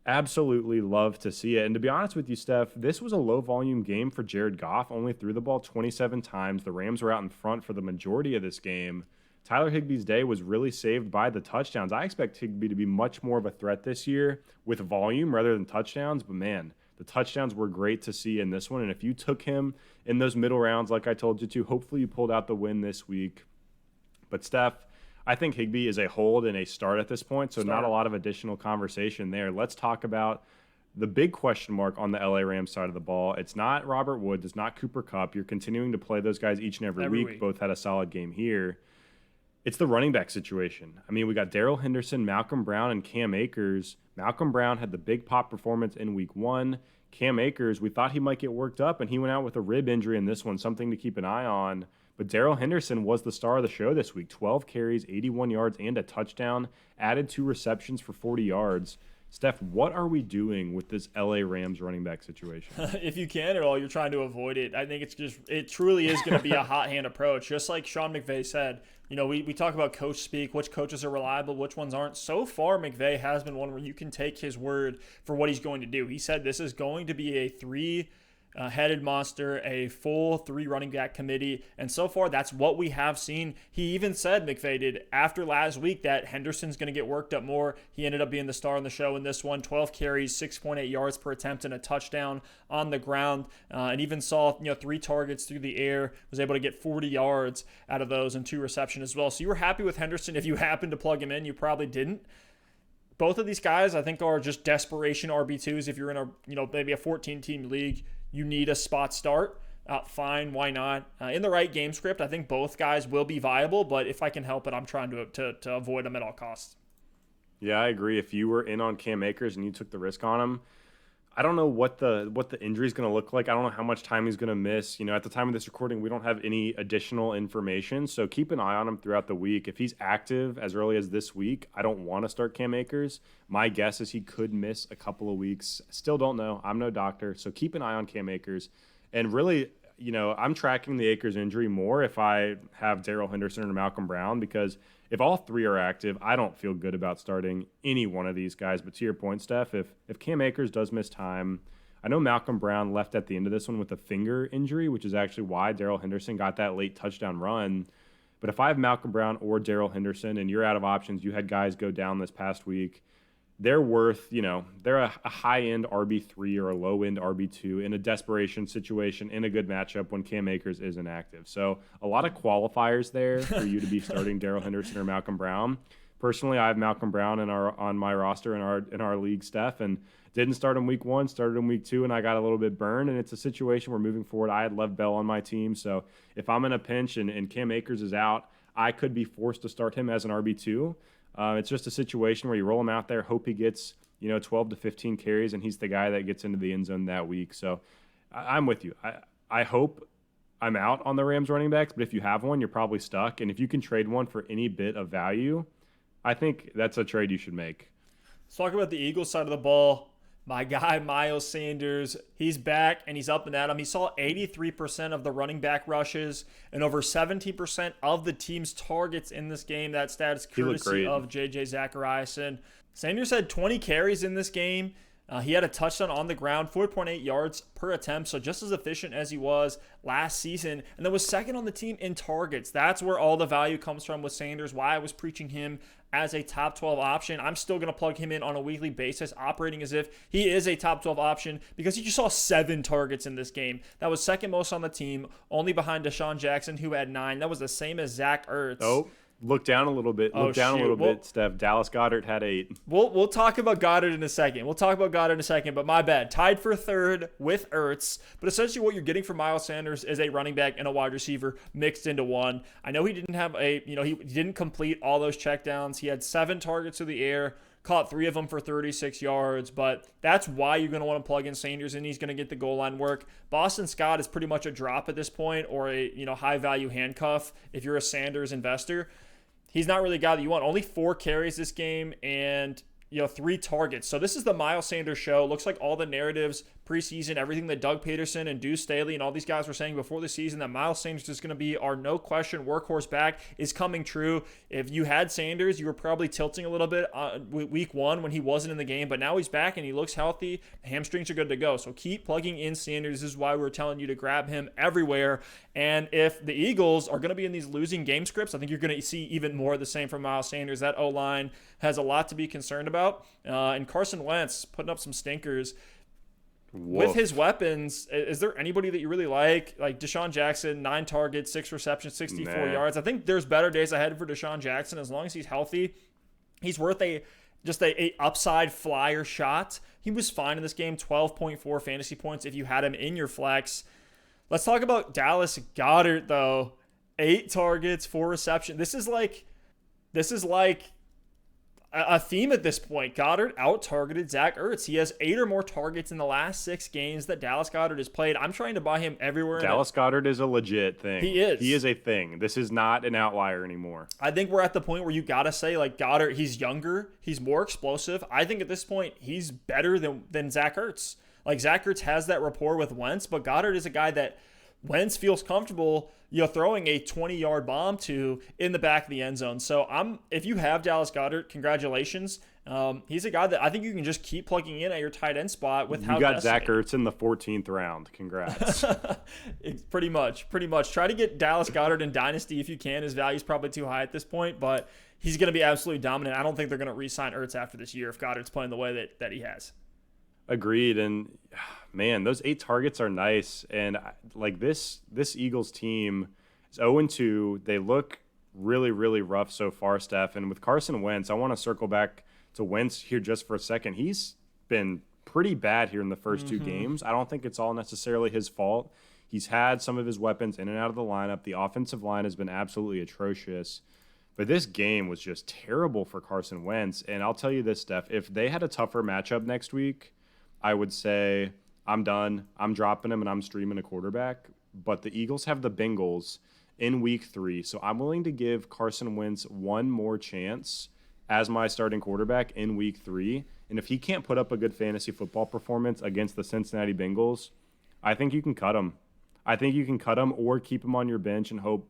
Absolutely love to see it. And to be honest with you, Steph, this was a low-volume game for Jared Goff. Only threw the ball 27 times. The Rams were out in front for the majority of this game. Tyler Higbee's day was really saved by the touchdowns. I expect Higbee to be much more of a threat this year with volume rather than touchdowns. But, man, the touchdowns were great to see in this one. And if you took him in those middle rounds like I told you to, hopefully you pulled out the win this week. But, Steph, I think Higbee is a hold and a start at this point, so not a lot of additional conversation there. Let's talk about the big question mark on the LA Rams side of the ball. It's not Robert Woods. It's not Cooper Kupp. You're continuing to play those guys each and every week. Both had a solid game here. It's the running back situation. I mean, we got Daryl Henderson, Malcolm Brown, and Cam Akers. Malcolm Brown had the big pop performance in week 1. Cam Akers, we thought he might get worked up, and he went out with a rib injury in this one, something to keep an eye on. But Daryl Henderson was the star of the show this week. 12 carries, 81 yards, and a touchdown. Added 2 receptions for 40 yards. Steph, what are we doing with this LA Rams running back situation? If you can at all, you're trying to avoid it. I think it truly is going to be a hot hand approach. Just like Sean McVay said, we talk about coach speak, which coaches are reliable, which ones aren't. So far, McVay has been one where you can take his word for what he's going to do. He said this is going to be a 3-headed monster, a full 3 running back committee, and so far that's what we have seen. He even said, McVay did, after last week that Henderson's going to get worked up more. He ended up being the star on the show in this one. 12 carries, 6.8 yards per attempt, and a touchdown on the ground, and even saw 3 targets through the air, was able to get 40 yards out of those and 2 receptions as well. So you were happy with Henderson. If you happened to plug him in, you probably didn't. Both of these guys I think are just desperation RB2s. If you're in a maybe a 14-team league, you need a spot start. Fine, why not? In the right game script, I think both guys will be viable, but if I can help it, I'm trying to avoid them at all costs. Yeah, I agree. If you were in on Cam Akers and you took the risk on him, I don't know what the injury is going to look like. I don't know how much time he's going to miss. At the time of this recording, we don't have any additional information, so keep an eye on him throughout the week. If he's active as early as this week, I don't want to start Cam Akers. My guess is he could miss a couple of weeks. Still don't know. I'm no doctor, so keep an eye on Cam Akers. And really, I'm tracking the Akers injury more if I have Daryl Henderson or Malcolm Brown, because if all 3 are active, I don't feel good about starting any one of these guys. But to your point, Steph, if Cam Akers does miss time, I know Malcolm Brown left at the end of this one with a finger injury, which is actually why Daryl Henderson got that late touchdown run. But if I have Malcolm Brown or Daryl Henderson and you're out of options, you had guys go down this past week, they're worth, they're a high-end RB3 or a low-end RB2 in a desperation situation in a good matchup when Cam Akers isn't active. So a lot of qualifiers there for you to be starting Daryl Henderson or Malcolm Brown. Personally, I have Malcolm Brown on my roster in our league, Steph, and didn't start him week 1, started him week 2, and I got a little bit burned. And it's a situation where moving forward, I had Lev Bell on my team. So if I'm in a pinch and Cam Akers is out, I could be forced to start him as an RB2. It's just a situation where you roll him out there, hope he gets 12 to 15 carries, and he's the guy that gets into the end zone that week. So I'm with you. I hope I'm out on the Rams running backs, but if you have one, you're probably stuck. And if you can trade one for any bit of value, I think that's a trade you should make. Let's talk about the Eagles side of the ball. My guy, Miles Sanders, he's back and he's up and at him. He saw 83% of the running back rushes and over 70% of the team's targets in this game. That stat is courtesy of J.J. Zachariason. Sanders had 20 carries in this game. He had a touchdown on the ground, 4.8 yards per attempt, so just as efficient as he was last season. And then was second on the team in targets. That's where all the value comes from with Sanders, why I was preaching him as a top 12 option. I'm still going to plug him in on a weekly basis, operating as if he is a top 12 option because he just saw 7 targets in this game. That was second most on the team, only behind Desean Jackson, who had 9. That was the same as Zach Ertz. Oh. Look down a little bit. Look down a little bit, Steph. Dallas Goedert had 8. We'll talk about Goddard in a second. But my bad. Tied for third with Ertz. But essentially what you're getting from Miles Sanders is a running back and a wide receiver mixed into one. I know he didn't have he didn't complete all those checkdowns. He had 7 targets through the air, caught 3 of them for 36 yards, but that's why you're going to want to plug in Sanders, and he's going to get the goal line work. Boston Scott is pretty much a drop at this point, or a high-value handcuff if you're a Sanders investor. He's not really a guy that you want. Only 4 carries this game and 3 targets. So this is the Miles Sanders show. Looks like all the narratives preseason, everything that Doug Peterson and Deuce Staley and all these guys were saying before the season that Miles Sanders is going to be our no-question workhorse back is coming true. If you had Sanders, you were probably tilting a little bit week 1 when he wasn't in the game, but now he's back and he looks healthy. Hamstrings are good to go. So keep plugging in Sanders. This is why we're telling you to grab him everywhere. And if the Eagles are going to be in these losing game scripts, I think you're going to see even more of the same from Miles Sanders. That O-line has a lot to be concerned about. And Carson Wentz putting up some stinkers. With his weapons, is there anybody that you really like? Like Desean Jackson, 9 targets, 6 receptions, 64 yards. I think there's better days ahead for Desean Jackson as long as he's healthy. He's worth a upside flyer shot. He was fine in this game, 12.4 fantasy points if you had him in your flex. Let's talk about Dallas Goedert, though. 8 targets, 4 receptions. This is like this is like a theme at this point. Goddard out-targeted Zach Ertz. He has 8 or more targets in the last 6 games that Dallas Goedert has played. I'm trying to buy him everywhere. Dallas Goedert is a legit thing. He is. He is a thing. This is not an outlier anymore. I think we're at the point where you got to say, like, Goddard, he's younger. He's more explosive. I think at this point, he's better than Zach Ertz. Like, Zach Ertz has that rapport with Wentz, but Goddard is a guy that Wentz feels comfortable, throwing a 20-yard bomb to in the back of the end zone. So if you have Dallas Goedert, congratulations. He's a guy that I think you can just keep plugging in at your tight end spot with how you got Zach Ertz in the 14th round. Congrats. Pretty much. Try to get Dallas Goedert in Dynasty if you can. His value's probably too high at this point, but he's going to be absolutely dominant. I don't think they're going to re-sign Ertz after this year if Goddard's playing the way that he has. Agreed. And man, those 8 targets are nice. And like this Eagles team is 0-2. They look really, really rough so far, Steph. And with Carson Wentz, I want to circle back to Wentz here just for a second. He's been pretty bad here in the first 2 games. I don't think it's all necessarily his fault. He's had some of his weapons in and out of the lineup. The offensive line has been absolutely atrocious. But this game was just terrible for Carson Wentz. And I'll tell you this, Steph, if they had a tougher matchup next week, I would say I'm done. I'm dropping him and I'm streaming a quarterback. But the Eagles have the Bengals in week 3. So I'm willing to give Carson Wentz one more chance as my starting quarterback in week 3. And if he can't put up a good fantasy football performance against the Cincinnati Bengals, I think you can cut him. I think you can cut him or keep him on your bench and hope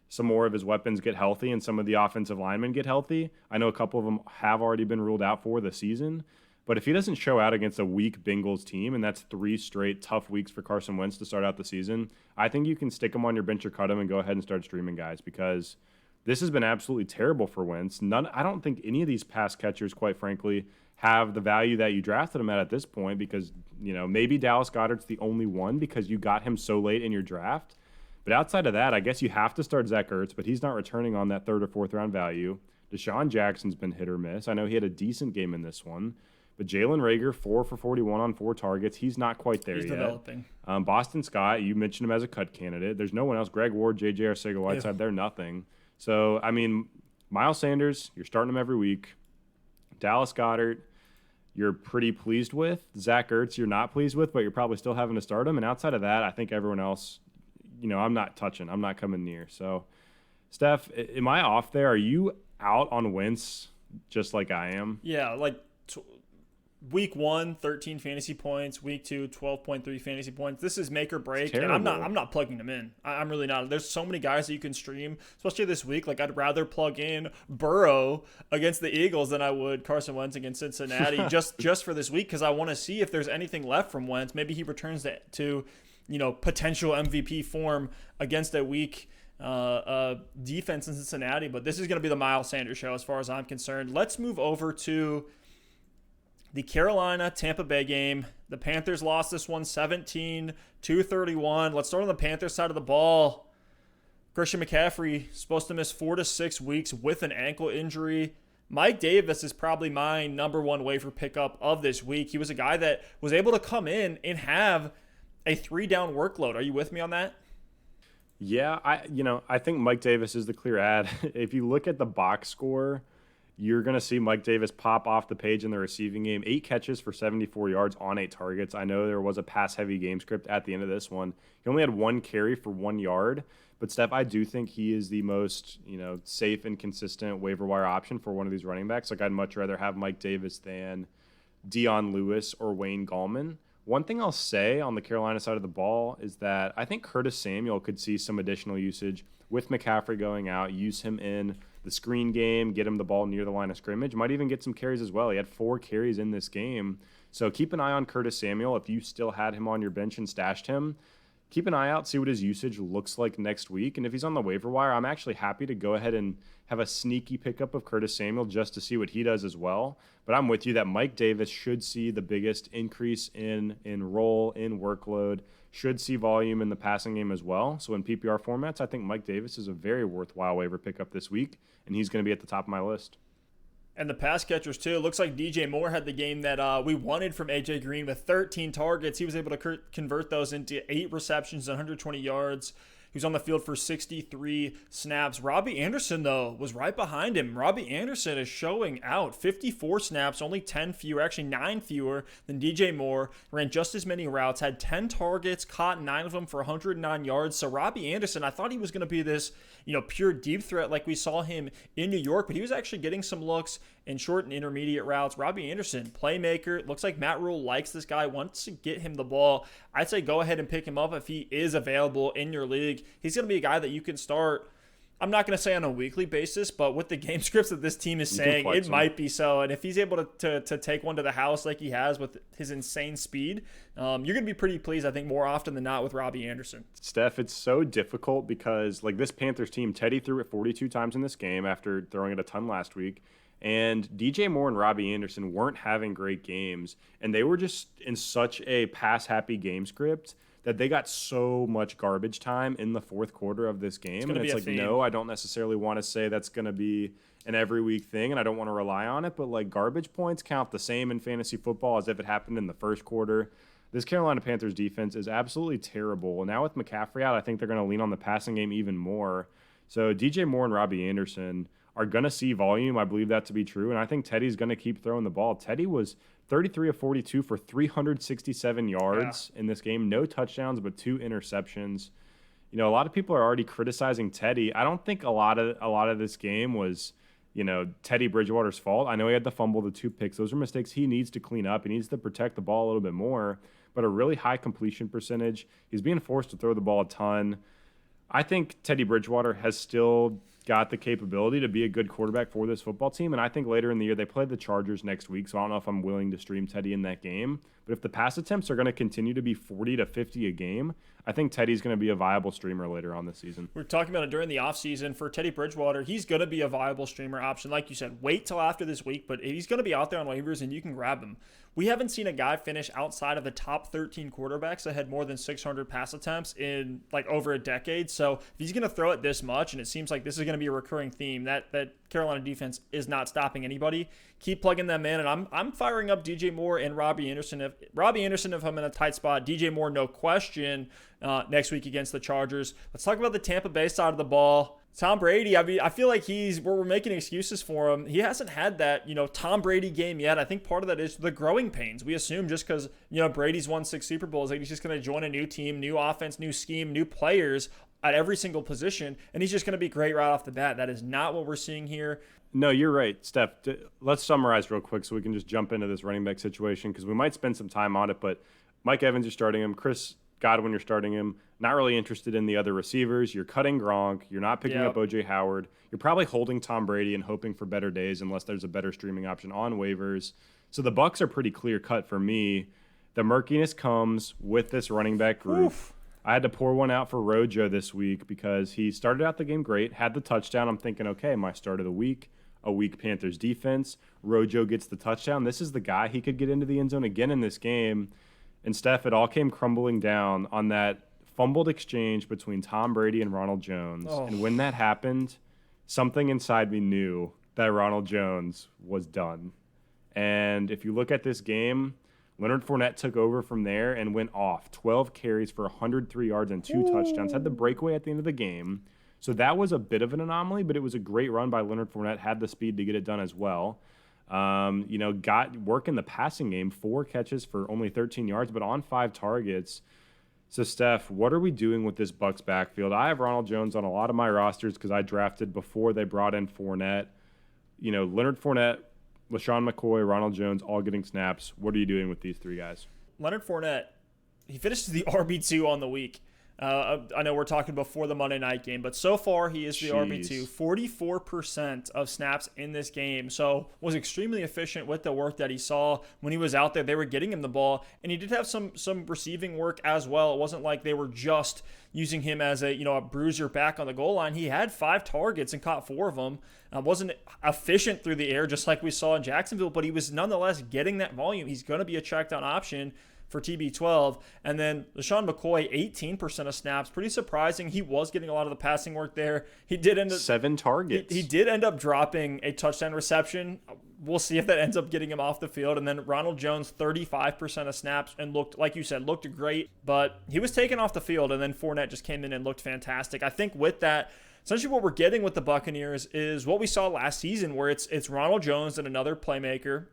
some more of his weapons get healthy and some of the offensive linemen get healthy. I know a couple of them have already been ruled out for the season. But if he doesn't show out against a weak Bengals team, and that's 3 straight tough weeks for Carson Wentz to start out the season, I think you can stick him on your bench or cut him and go ahead and start streaming guys because this has been absolutely terrible for Wentz. I don't think any of these pass catchers, quite frankly, have the value that you drafted him at this point because, maybe Dallas Goedert's the only one because you got him so late in your draft. But outside of that, I guess you have to start Zach Ertz, but he's not returning on that 3rd or 4th round value. Desean Jackson's been hit or miss. I know he had a decent game in this one. But Jalen Reagor, 4 for 41 on 4 targets. He's not quite there yet. He's developing. Boston Scott, you mentioned him as a cut candidate. There's no one else. Greg Ward, J.J. Arcega-Whiteside, they're nothing. So, I mean, Miles Sanders, you're starting him every week. Dallas Goedert, you're pretty pleased with. Zach Ertz, you're not pleased with, but you're probably still having to start him. And outside of that, I think everyone else, I'm not touching. I'm not coming near. So, Steph, am I off there? Are you out on Wentz just like I am? Yeah, Week 1, 13 fantasy points. Week 2, 12.3 fantasy points. This is make or break, and I'm not plugging them in. I'm really not. There's so many guys that you can stream, especially this week. Like I'd rather plug in Burrow against the Eagles than I would Carson Wentz against Cincinnati just for this week because I want to see if there's anything left from Wentz. Maybe he returns to potential MVP form against a weak defense in Cincinnati. But this is going to be the Miles Sanders show as far as I'm concerned. Let's move over to the Carolina-Tampa Bay game. The Panthers lost this one 17-31. Let's start on the Panthers side of the ball. Christian McCaffrey supposed to miss 4 to 6 weeks with an ankle injury. Mike Davis is probably my number 1 waiver pickup of this week. He was a guy that was able to come in and have a 3-down workload. Are you with me on that? Yeah, I think Mike Davis is the clear ad. If you look at the box score, you're going to see Mike Davis pop off the page in the receiving game. 8 catches for 74 yards on 8 targets. I know there was a pass-heavy game script at the end of this one. He only had 1 carry for 1 yard. But, Steph, I do think he is the most, safe and consistent waiver wire option for one of these running backs. Like, I'd much rather have Mike Davis than Dion Lewis or Wayne Gallman. One thing I'll say on the Carolina side of the ball is that I think Curtis Samuel could see some additional usage with McCaffrey going out, use him in the screen game, get him the ball near the line of scrimmage. Might even get some carries as well. He had 4 carries in this game. So keep an eye on Curtis Samuel. If you still had him on your bench and stashed him, keep an eye out, see what his usage looks like next week. And if he's on the waiver wire, I'm actually happy to go ahead and have a sneaky pickup of Curtis Samuel just to see what he does as well. But I'm with you that Mike Davis should see the biggest increase in role, in workload, should see volume in the passing game as well. So in PPR formats, I think Mike Davis is a very worthwhile waiver pickup this week, and he's going to be at the top of my list. And the pass catchers, too. It looks like DJ Moore had the game that we wanted from A.J. Green with 13 targets. He was able to convert those into 8 receptions, 120 yards. He was on the field for 63 snaps. Robbie Anderson, though, was right behind him. Robbie Anderson is showing out. 54 snaps, only 10 fewer, actually 9 fewer than DJ Moore. Ran just as many routes, had 10 targets, caught 9 of them for 109 yards. So Robbie Anderson, I thought he was going to be this, pure deep threat like we saw him in New York, but he was actually getting some looks in short and intermediate routes. Robbie Anderson, playmaker. Looks like Matt Rule likes this guy, wants to get him the ball. I'd say go ahead and pick him up if he is available in your league. He's going to be a guy that you can start, I'm not going to say on a weekly basis, but with the game scripts that this team is saying, it might be so. And if he's able to take one to the house like he has with his insane speed, you're going to be pretty pleased, I think, more often than not with Robbie Anderson. Steph, it's so difficult because, this Panthers team, Teddy threw it 42 times in this game after throwing it a ton last week. And DJ Moore and Robbie Anderson weren't having great games. And they were just in such a pass-happy game script that they got so much garbage time in the fourth quarter of this game. And it's no, I don't necessarily want to say that's going to be an every week thing, and I don't want to rely on it, but garbage points count the same in fantasy football as if it happened in the first quarter. This Carolina Panthers defense is absolutely terrible. Now with McCaffrey out, I think they're going to lean on the passing game even more. So DJ Moore and Robbie Anderson are going to see volume. I believe that to be true, and I think Teddy's going to keep throwing the ball. Teddy was 33 of 42 for 367 yards in this game. No touchdowns, but 2 interceptions. A lot of people are already criticizing Teddy. I don't think a lot of this game was, Teddy Bridgewater's fault. I know he had the fumble, the 2 picks. Those are mistakes he needs to clean up. He needs to protect the ball a little bit more, but a really high completion percentage. He's being forced to throw the ball a ton. I think Teddy Bridgewater has still got the capability to be a good quarterback for this football team. And I think later in the year, they play the Chargers next week, so I don't know if I'm willing to stream Teddy in that game. But if the pass attempts are going to continue to be 40 to 50 a game, I think Teddy's going to be a viable streamer later on this season. We were talking about it during the offseason. For Teddy Bridgewater, he's going to be a viable streamer option. Like you said, wait till after this week, but he's going to be out there on waivers and you can grab him. We haven't seen a guy finish outside of the top 13 quarterbacks that had more than 600 pass attempts in over a decade. So if he's going to throw it this much, and it seems like this is going to be a recurring theme, that Carolina defense is not stopping anybody. Keep plugging them in, and I'm firing up DJ Moore and Robbie Anderson. If I'm in a tight spot, DJ Moore, no question, next week against the Chargers. Let's talk about the Tampa Bay side of the ball. Tom Brady, I feel like we're making excuses for him. He hasn't had that, Tom Brady game yet. I think part of that is the growing pains. We assume just because, Brady's won 6 Super Bowls, he's just going to join a new team, new offense, new scheme, new players at every single position, and he's just going to be great right off the bat. That is not what we're seeing here. No, you're right, Steph. Let's summarize real quick so we can just jump into this running back situation because we might spend some time on it, but Mike Evans, you're starting him. Chris Godwin, you're starting him. Not really interested in the other receivers. You're cutting Gronk. You're not picking up O.J. Howard. You're probably holding Tom Brady and hoping for better days unless there's a better streaming option on waivers. So the Bucs are pretty clear cut for me. The murkiness comes with this running back group. Oof. I had to pour one out for Rojo this week because he started out the game great, had the touchdown. I'm thinking, okay, my start of the week, a weak Panthers defense. Rojo gets the touchdown. This is the guy. He could get into the end zone again in this game. And Steph, it all came crumbling down on that fumbled exchange between Tom Brady and Ronald Jones. Oh. And when that happened, something inside me knew that Ronald Jones was done. And if you look at this game, Leonard Fournette took over from there and went off. 12 carries for 103 yards and 2 touchdowns. Had the breakaway at the end of the game. So that was a bit of an anomaly, but it was a great run by Leonard Fournette. Had the speed to get it done as well. Got work in the passing game. 4 catches for only 13 yards, but on 5 targets. So, Steph, what are we doing with this Bucs backfield? I have Ronald Jones on a lot of my rosters because I drafted before they brought in Fournette. Leonard Fournette, LaShawn McCoy, Ronald Jones, all getting snaps. What are you doing with these 3 guys? Leonard Fournette, he finishes the RB2 on the week. I know we're talking before the Monday night game, but so far he is the RB2. 44% of snaps in this game, so was extremely efficient with the work that he saw when he was out there. They were getting him the ball, and he did have some receiving work as well. It wasn't like they were just using him as a bruiser back on the goal line. He had 5 targets and caught 4 of them. Wasn't efficient through the air just like we saw in Jacksonville, but he was nonetheless getting that volume. He's going to be a check down option. for TB12. And then LaShawn McCoy, 18% of snaps. Pretty surprising. He was getting a lot of the passing work there. He did end up 7 targets. He did end up dropping a touchdown reception. We'll see if that ends up getting him off the field. And then Ronald Jones, 35% of snaps and looked, like you said, looked great. But he was taken off the field, and then Fournette just came in and looked fantastic. I think with that, essentially what we're getting with the Buccaneers is what we saw last season, where it's Ronald Jones and another playmaker.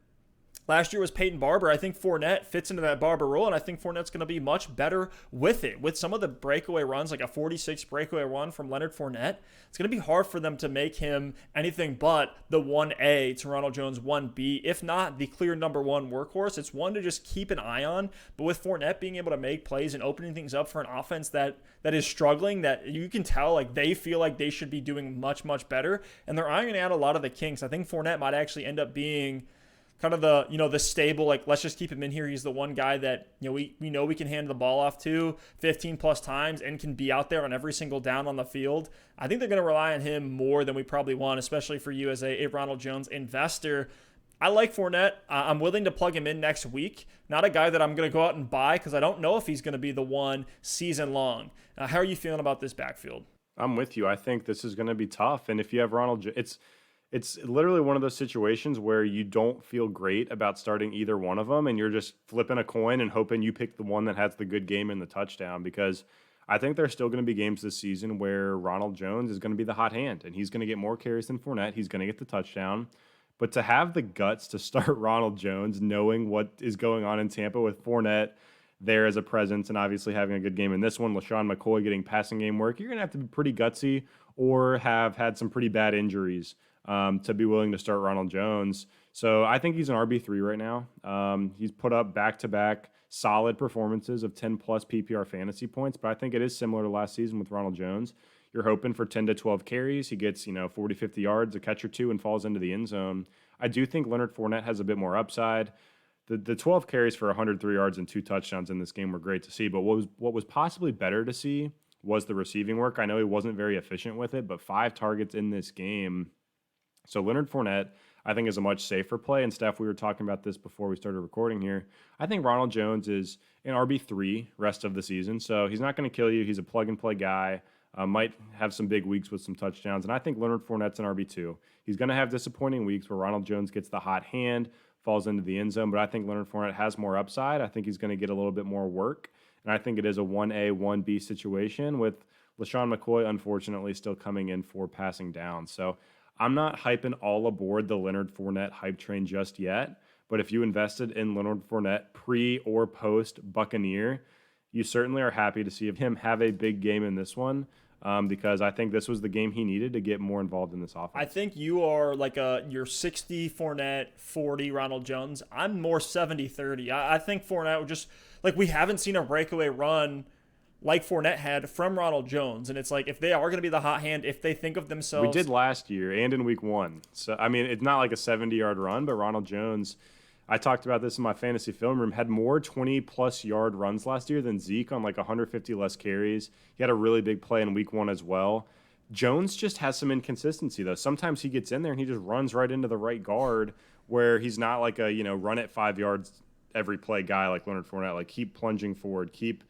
Last year was Peyton Barber. I think Fournette fits into that Barber role, and I think Fournette's going to be much better with it. With some of the breakaway runs, like a 46 breakaway run from Leonard Fournette, it's going to be hard for them to make him anything but the 1A to Ronald Jones 1B, if not the clear number one workhorse. It's one to just keep an eye on, but with Fournette being able to make plays and opening things up for an offense that is struggling, that you can tell like they feel like they should be doing much, much better, and they're ironing out a lot of the kinks. I think Fournette might actually end up being kind of the, the stable, like, let's just keep him in here. He's the one guy that, we know we can hand the ball off to 15 plus times and can be out there on every single down on the field. I think they're going to rely on him more than we probably want, especially for you as a Ronald Jones investor. I like Fournette. I'm willing to plug him in next week. Not a guy that I'm going to go out and buy because I don't know if he's going to be the one season long. How are you feeling about this backfield? I'm with you. I think this is going to be tough. And if you have Ronald, it's literally one of those situations where you don't feel great about starting either one of them, and you're just flipping a coin and hoping you pick the one that has the good game and the touchdown, because I think there's still going to be games this season where Ronald Jones is going to be the hot hand, and he's going to get more carries than Fournette. He's going to get the touchdown. But to have the guts to start Ronald Jones, knowing what is going on in Tampa with Fournette there as a presence and obviously having a good game in this one, LaShawn McCoy getting passing game work, you're going to have to be pretty gutsy or have had some pretty bad injuries to be willing to start Ronald Jones. So I think he's an RB3 right now. He's put up back-to-back solid performances of 10-plus PPR fantasy points, but I think it is similar to last season with Ronald Jones. You're hoping for 10 to 12 carries. He gets, 40, 50 yards, a catch or two, and falls into the end zone. I do think Leonard Fournette has a bit more upside. The 12 carries for 103 yards and 2 touchdowns in this game were great to see, but what was possibly better to see was the receiving work. I know he wasn't very efficient with it, but 5 targets in this game. So Leonard Fournette, I think, is a much safer play. And Steph, we were talking about this before we started recording here. I think Ronald Jones is an RB3 rest of the season. So he's not going to kill you. He's a plug-and-play guy. Might have some big weeks with some touchdowns. And I think Leonard Fournette's an RB2. He's going to have disappointing weeks where Ronald Jones gets the hot hand, falls into the end zone. But I think Leonard Fournette has more upside. I think he's going to get a little bit more work. And I think it is a 1A, 1B situation with LaShawn McCoy, unfortunately, still coming in for passing down. So I'm not hyping all aboard the Leonard Fournette hype train just yet, but if you invested in Leonard Fournette pre or post Buccaneer, you certainly are happy to see him have a big game in this one, because I think this was the game he needed to get more involved in this offense. I think you are like you're 60 Fournette, 40 Ronald Jones. I'm more 70-30. I think Fournette would just, like, we haven't seen a breakaway run like Fournette had from Ronald Jones. And it's like, if they are going to be the hot hand, if they think of themselves. We did last year and in week 1. So, I mean, it's not like a 70-yard run, but Ronald Jones, I talked about this in my fantasy film room, had more 20-plus yard runs last year than Zeke on like 150 less carries. He had a really big play in week 1 as well. Jones just has some inconsistency, though. Sometimes he gets in there and he just runs right into the right guard, where he's not like a, run at 5 yards every play guy like Leonard Fournette. Like, keep plunging forward, keep,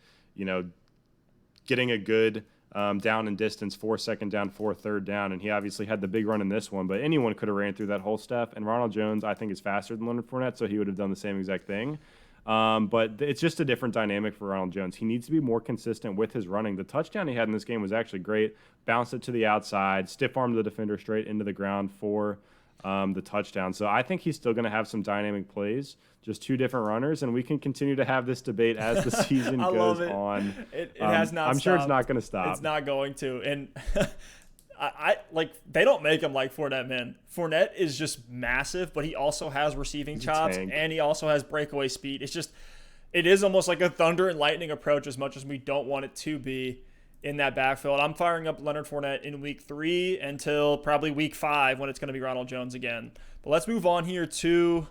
getting a good down and distance, 4 second down, 4 third down. And he obviously had the big run in this one, but anyone could have ran through that whole step. And Ronald Jones, I think, is faster than Leonard Fournette, so he would have done the same exact thing. But it's just a different dynamic for Ronald Jones. He needs to be more consistent with his running. The touchdown he had in this game was actually great. Bounced it to the outside, stiff-armed the defender straight into the ground for the touchdown. So I think he's still going to have some dynamic plays, just 2 different runners, and we can continue to have this debate as the season goes on. It has not I'm stopped. sure it's not going to stop. It's not going to. And I like, they don't make him like Fournette, man. Fournette is just massive, but he also has receiving chops, and he also has breakaway speed. It is almost like a thunder and lightning approach, as much as we don't want it to be in that backfield. I'm firing up Leonard Fournette in week 3 until probably week 5, when it's going to be Ronald Jones again. But let's move on here to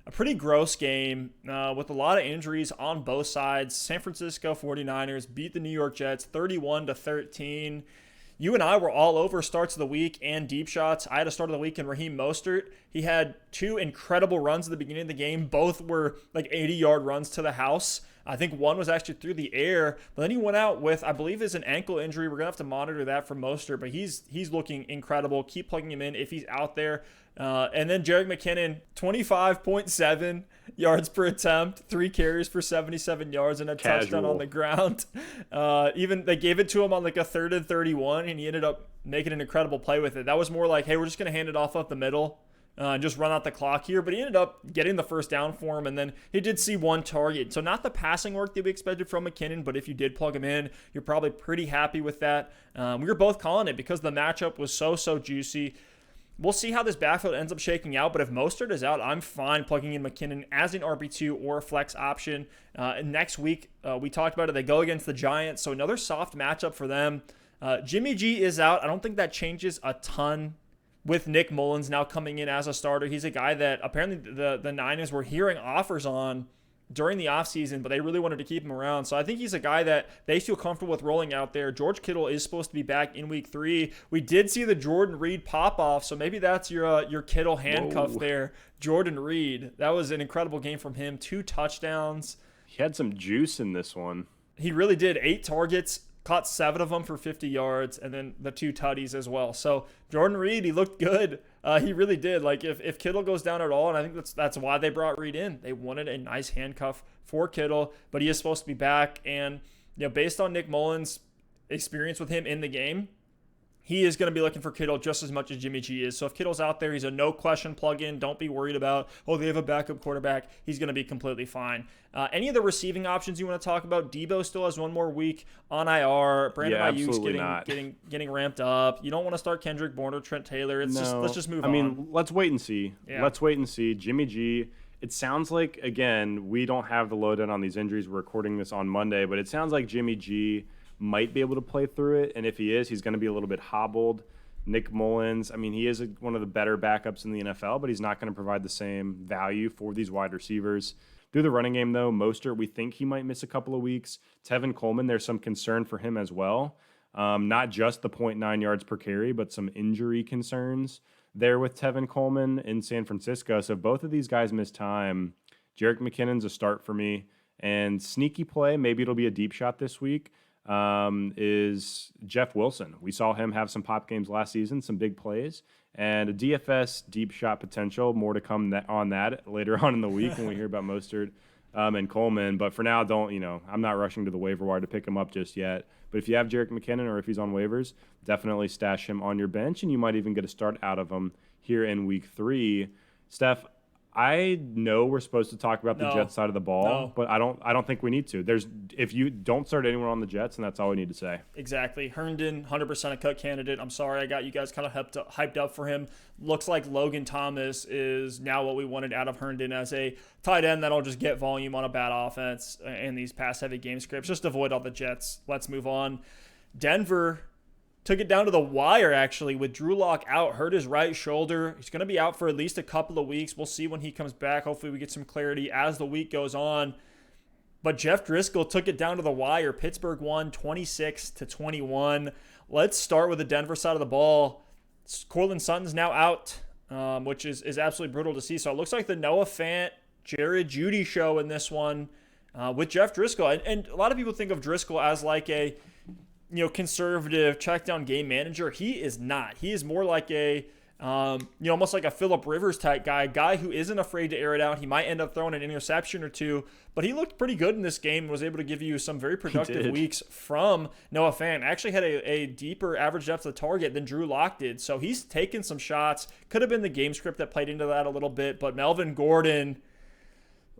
a pretty gross game with a lot of injuries on both sides. San Francisco 49ers beat the New York Jets 31-13. You and I were all over starts of the week and deep shots. I had a start of the week in Raheem Mostert. He had 2 incredible runs at the beginning of the game. Both were like 80-yard runs to the house. I think one was actually through the air, but then he went out with, I believe, is an ankle injury. We're going to have to monitor that for Mostert, but he's looking incredible. Keep plugging him in if he's out there. And then Jerick McKinnon, 25.7 yards per attempt, 3 carries for 77 yards and a touchdown on the ground. Even they gave it to him on like a 3rd and 31, and he ended up making an incredible play with it. That was more like, hey, we're just going to hand it off up the middle. Just run out the clock here, but he ended up getting the first down for him, and then he did see 1 target. So not the passing work that we expected from McKinnon, but if you did plug him in, you're probably pretty happy with that. We were both calling it because the matchup was so juicy. We'll see how this backfield ends up shaking out, but if Mostert is out, I'm fine plugging in McKinnon as an RB2 or a flex option. Next week, we talked about it, they go against the Giants, so another soft matchup for them. Jimmy G is out. I don't think that changes a ton with Nick Mullins now coming in as a starter. He's a guy that apparently the Niners were hearing offers on during the offseason, but they really wanted to keep him around. So I think he's a guy that they feel comfortable with rolling out there. George Kittle is supposed to be back in week 3. We did see the Jordan Reed pop-off, so maybe that's your Kittle handcuff there. Jordan Reed, that was an incredible game from him. 2 touchdowns. He had some juice in this one. He really did. 8 targets. Caught 7 of them for 50 yards, and then the 2 tutties as well. So Jordan Reed, he looked good. He really did. Like if Kittle goes down at all, and I think that's why they brought Reed in. They wanted a nice handcuff for Kittle, but he is supposed to be back. And based on Nick Mullins' experience with him in the game, he is going to be looking for Kittle just as much as Jimmy G is. So if Kittle's out there, he's a no-question plug-in. Don't be worried about, they have a backup quarterback. He's going to be completely fine. Any of the receiving options you want to talk about? Debo still has 1 more week on IR. Brandon Ayuk's getting ramped up. You don't want to start Kendrick Bourne or Trent Taylor. Let's just move on. I mean, let's wait and see. Yeah. Let's wait and see. Jimmy G, it sounds like, again, we don't have the lowdown on these injuries. We're recording this on Monday, but it sounds like Jimmy G might be able to play through it, and if he is, he's going to be a little bit hobbled. Nick Mullins, I mean, he is one of the better backups in the NFL, but he's not going to provide the same value for these wide receivers. Through the running game, though, Mostert, we think he might miss a couple of weeks. Tevin Coleman, there's some concern for him as well. Not just the 0.9 yards per carry, but some injury concerns there with Tevin Coleman in San Francisco. So if both of these guys miss time, Jerick McKinnon's a start for me. And sneaky play, maybe it'll be a deep shot this week, is Jeff Wilson. We saw him have some pop games last season, some big plays, and a DFS deep shot potential. More to come on that later on in the week when we hear about Mostert and Coleman. But for now, I'm not rushing to the waiver wire to pick him up just yet. But if you have Jerick McKinnon or if he's on waivers, definitely stash him on your bench, and you might even get a start out of him here in week 3. Steph, I know we're supposed to talk about the Jets side of the ball, but I don't think we need to. If you don't start anyone on the Jets, and that's all we need to say. Exactly. Herndon, 100% a cut candidate. I'm sorry I got you guys kind of hyped up for him. Looks like Logan Thomas is now what we wanted out of Herndon as a tight end that'll just get volume on a bad offense in these pass-heavy game scripts. Just avoid all the Jets. Let's move on. Denver took it down to the wire, actually, with Drew Lock out, hurt his right shoulder. He's going to be out for at least a couple of weeks. We'll see when he comes back. Hopefully we get some clarity as the week goes on. But Jeff Driscoll took it down to the wire. Pittsburgh won 26-21. Let's start with the Denver side of the ball. Courtland Sutton's now out, which is absolutely brutal to see. So it looks like the Noah Fant, Jared Jeudy show in this one with Jeff Driscoll. And a lot of people think of Driscoll as like a conservative check down game manager. He is not. He is more like a, almost like a Phillip Rivers type guy who isn't afraid to air it out. He might end up throwing an interception or 2, but he looked pretty good in this game and was able to give you some very productive weeks from Noah Fant. Actually had a deeper average depth of target than Drew Lock did. So he's taken some shots. Could have been the game script that played into that a little bit, but Melvin Gordon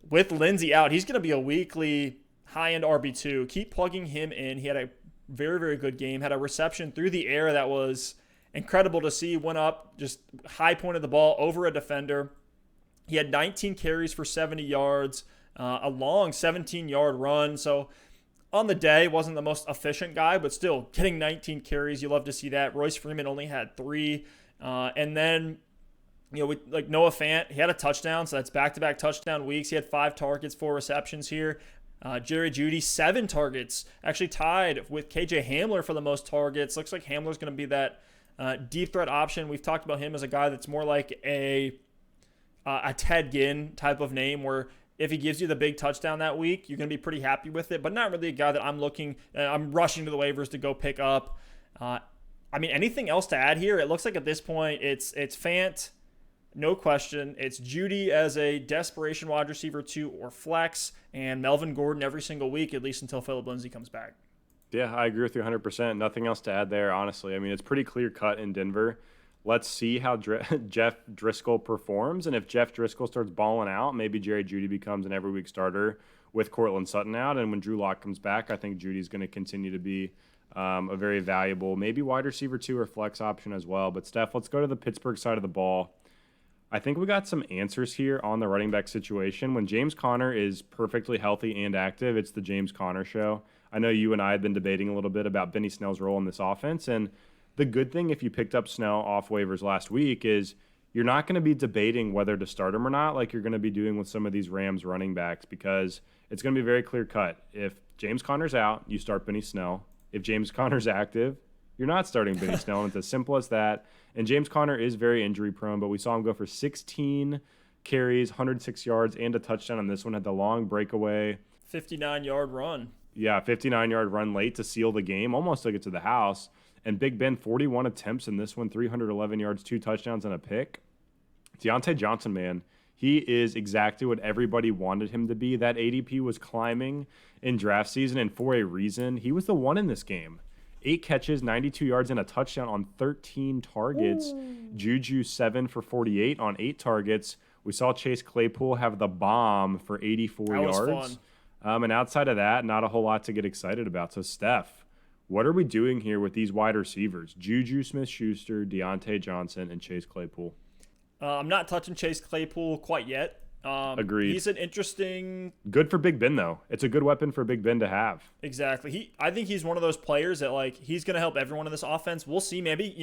with Lindsey out, he's going to be a weekly high-end RB2. Keep plugging him in. He had a very, very good game. Had a reception through the air that was incredible to see. Went up, just high pointed the ball over a defender. He had 19 carries for 70 yards, a long 17-yard run. So on the day, wasn't the most efficient guy, but still getting 19 carries. You love to see that. Royce Freeman only had 3. And then, like Noah Fant, he had a touchdown. So that's back-to-back touchdown weeks. He had 5 targets, 4 receptions here. Jerry Jeudy, 7 targets, actually tied with KJ Hamler for the most targets. Looks like Hamler's going to be that deep threat option. We've talked about him as a guy that's more like a Ted Ginn type of name, where if he gives you the big touchdown that week, you're going to be pretty happy with it, but not really a guy that I'm rushing to the waivers to go pick up. Anything else to add here? It looks like at this point it's Fant, no question. It's Jeudy as a desperation wide receiver 2 or flex, and Melvin Gordon every single week, at least until Phillip Lindsay comes back. Yeah, I agree with you 100%. Nothing else to add there, honestly. I mean, it's pretty clear cut in Denver. Let's see how Jeff Driscoll performs, and if Jeff Driscoll starts balling out, maybe Jerry Jeudy becomes an every week starter with Cortland Sutton out, and when Drew Lock comes back, I think Judy's going to continue to be a very valuable, maybe wide receiver 2 or flex option as well. But Steph, let's go to the Pittsburgh side of the ball. I think we got some answers here on the running back situation. When James Conner is perfectly healthy and active, it's the James Conner show. I know you and I had been debating a little bit about Benny Snell's role in this offense, and the good thing if you picked up Snell off waivers last week is you're not going to be debating whether to start him or not like you're going to be doing with some of these Rams running backs, because it's going to be very clear cut. If James Conner's out, you start Benny Snell. If James Conner's active, you're not starting Benny Snell, and it's as simple as that. And James Conner is very injury prone, but we saw him go for 16 carries, 106 yards, and a touchdown on this one. Had the long breakaway. 59-yard run. Yeah, 59-yard run late to seal the game, almost took it to the house. And Big Ben, 41 attempts in this one, 311 yards, 2 touchdowns, and a pick. Deontay Johnson, man, he is exactly what everybody wanted him to be. That ADP was climbing in draft season, and for a reason. He was the one in this game. 8 catches, 92 yards, and a touchdown on 13 targets. Ooh. Juju, 7 for 48 on 8 targets. We saw Chase Claypool have the bomb for 84 yards. That was fun. And outside of that, not a whole lot to get excited about. So, Steph, what are we doing here with these wide receivers? Juju Smith-Schuster, Deontay Johnson, and Chase Claypool. I'm not touching Chase Claypool quite yet. Agreed. He's an interesting... Good for Big Ben, though. It's a good weapon for Big Ben to have. Exactly. I think he's one of those players that, he's going to help everyone in this offense. We'll see. Maybe,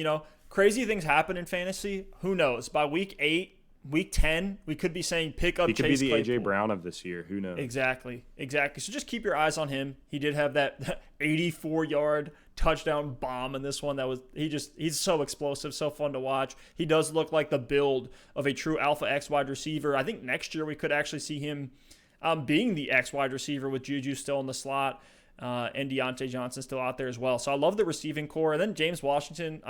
crazy things happen in fantasy. Who knows? By week 8, week 10, we could be saying pick up Chase Claypool. He could be the A.J. Brown of this year. Who knows? Exactly. So just keep your eyes on him. He did have that 84-yard touchdown bomb in this one. He's so explosive, so fun to watch. He does look like the build of a true alpha X wide receiver. I think next year we could actually see him being the X wide receiver with Juju still in the slot and Deontay Johnson still out there as well. So I love the receiving core. And then James Washington,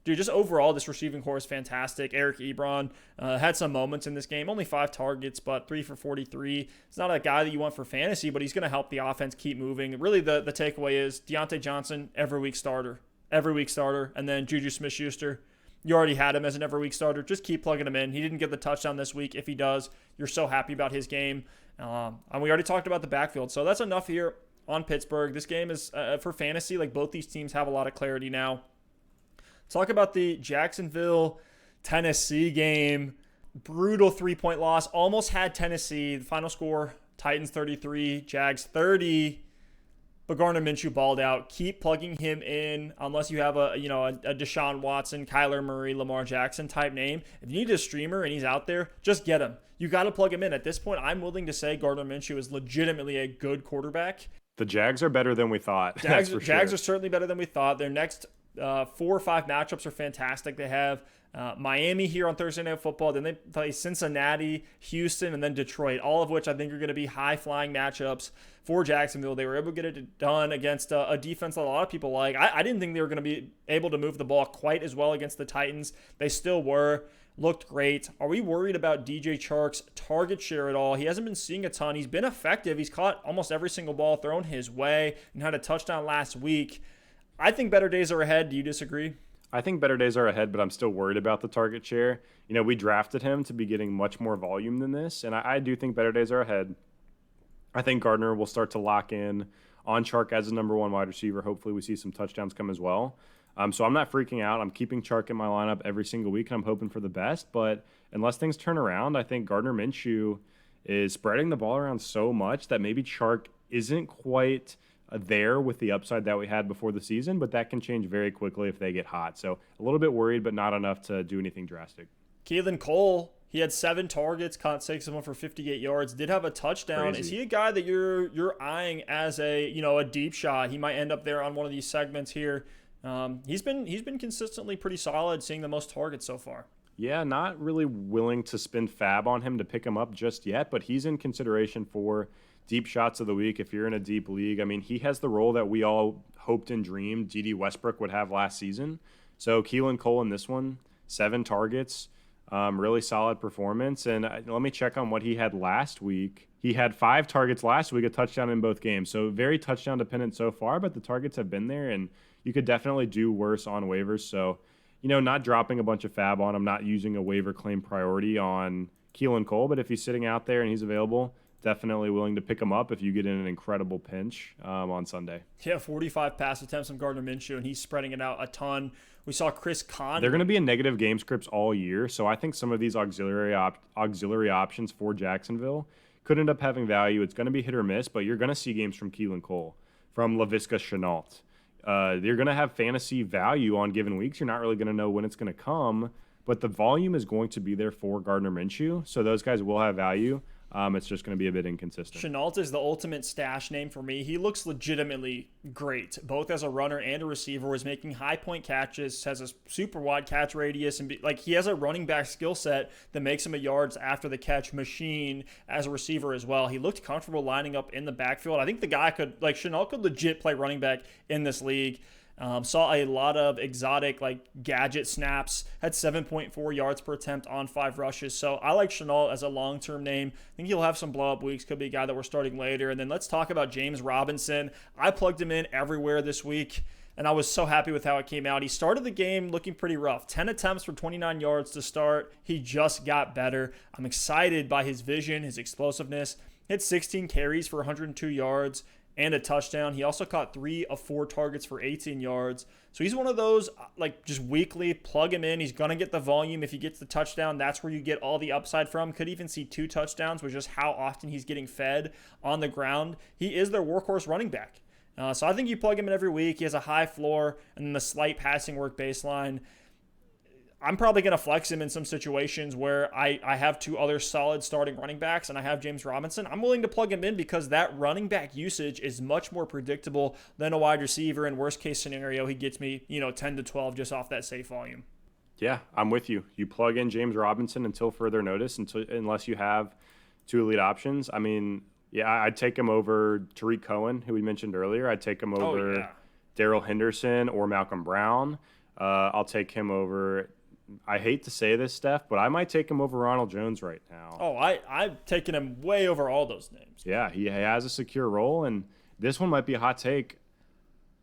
just overall, this receiving core is fantastic. Eric Ebron had some moments in this game. Only 5 targets, but 3 for 43. It's not a guy that you want for fantasy, but he's going to help the offense keep moving. Really, the takeaway is Deontay Johnson, every week starter. And then Juju Smith-Schuster, you already had him as an every week starter. Just keep plugging him in. He didn't get the touchdown this week. If he does, you're so happy about his game. And we already talked about the backfield. So that's enough here on Pittsburgh. This game is, for fantasy, both these teams have a lot of clarity now. Talk about the Jacksonville, Tennessee game. Brutal 3-point loss. Almost had Tennessee. The final score, Titans 33, Jags 30. But Gardner Minshew balled out. Keep plugging him in unless you have a Deshaun Watson, Kyler Murray, Lamar Jackson type name. If you need a streamer and he's out there, just get him. You got to plug him in. At this point, I'm willing to say Gardner Minshew is legitimately a good quarterback. The Jags are better than we thought. Jags are certainly better than we thought. Their next 4 or 5 matchups are fantastic. They have Miami here on Thursday Night Football. Then they play Cincinnati, Houston, and then Detroit, all of which I think are going to be high-flying matchups for Jacksonville. They were able to get it done against a defense that a lot of people like. I didn't think they were going to be able to move the ball quite as well against the Titans. They still were. Looked great. Are we worried about DJ Chark's target share at all? He hasn't been seeing a ton. He's been effective. He's caught almost every single ball thrown his way and had a touchdown last week. I think better days are ahead. Do you disagree? I think better days are ahead, but I'm still worried about the target share. We drafted him to be getting much more volume than this, and I do think better days are ahead. I think Gardner will start to lock in on Chark as the number 1 wide receiver. Hopefully we see some touchdowns come as well. So I'm not freaking out. I'm keeping Chark in my lineup every single week, and I'm hoping for the best. But unless things turn around, I think Gardner Minshew is spreading the ball around so much that maybe Chark isn't quite there with the upside that we had before the season, but that can change very quickly if they get hot. So a little bit worried, but not enough to do anything drastic. Keelan Cole He had 7 targets, caught 6 of them for 58 yards, did have a touchdown. Crazy. Is he a guy that you're eyeing as a deep shot? He might end up there on one of these segments here. He's been consistently pretty solid, seeing the most targets so far. Yeah, not really willing to spend fab on him to pick him up just yet, but he's in consideration for deep shots of the week if you're in a deep league. I mean, he has the role that we all hoped and dreamed D.D. Westbrook would have last season. So Keelan Cole in this one, 7 targets, really solid performance. And let me check on what he had last week. He had 5 targets last week, a touchdown in both games. So very touchdown dependent so far, but the targets have been there, and you could definitely do worse on waivers. So, not dropping a bunch of fab on him, not using a waiver claim priority on Keelan Cole, but if he's sitting out there and he's available, definitely willing to pick him up if you get in an incredible pinch on Sunday. Yeah, 45 pass attempts from Gardner Minshew, and he's spreading it out a ton. We saw Chris Conley. They're going to be in negative game scripts all year, so I think some of these auxiliary options for Jacksonville could end up having value. It's going to be hit or miss, but you're going to see games from Keelan Cole, from Laviska Shenault. You're going to have fantasy value on given weeks. You're not really going to know when it's going to come, but the volume is going to be there for Gardner Minshew, so those guys will have value. It's just going to be a bit inconsistent. Shenault is the ultimate stash name for me. He looks legitimately great, both as a runner and a receiver. Was making high point catches, has a super wide catch radius, and he has a running back skill set that makes him a yards after the catch machine as a receiver as well. He looked comfortable lining up in the backfield. I think the guy Shenault could legit play running back in this league. Saw a lot of exotic gadget snaps, had 7.4 yards per attempt on 5 rushes. So I like Shenault as a long-term name. I think he'll have some blow-up weeks. Could be a guy that we're starting later. And then let's talk about James Robinson. I plugged him in everywhere this week, and I was so happy with how it came out. He started the game looking pretty rough. 10 attempts for 29 yards to start. He just got better. I'm excited by his vision, his explosiveness. Hit 16 carries for 102 yards. And a touchdown. He also caught 3 of 4 targets for 18 yards. So he's one of those, just weekly, plug him in. He's going to get the volume. If he gets the touchdown, that's where you get all the upside from. Could even see 2 touchdowns, with just how often he's getting fed on the ground. He is their workhorse running back. So I think you plug him in every week. He has a high floor and then the slight passing work baseline. I'm probably going to flex him in some situations where I have 2 other solid starting running backs and I have James Robinson. I'm willing to plug him in because that running back usage is much more predictable than a wide receiver. In worst case scenario, he gets me 10 to 12 just off that safe volume. Yeah, I'm with you. You plug in James Robinson until further notice, unless you have 2 elite options. I mean, yeah, I'd take him over Tariq Cohen, who we mentioned earlier. I'd take him over Daryl Henderson or Malcolm Brown. I'll take him over... I hate to say this, Steph, but I might take him over Ronald Jones right now. Oh, I've taken him way over all those names. Yeah, he has a secure role, and this one might be a hot take.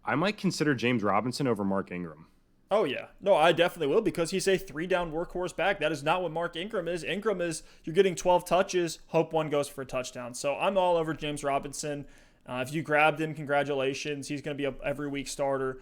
I might consider James Robinson over Mark Ingram. Oh, yeah. No, I definitely will, because he's a 3-down workhorse back. That is not what Mark Ingram is. Ingram is you're getting 12 touches, hope one goes for a touchdown. So I'm all over James Robinson. If you grabbed him, congratulations. He's going to be an every week starter,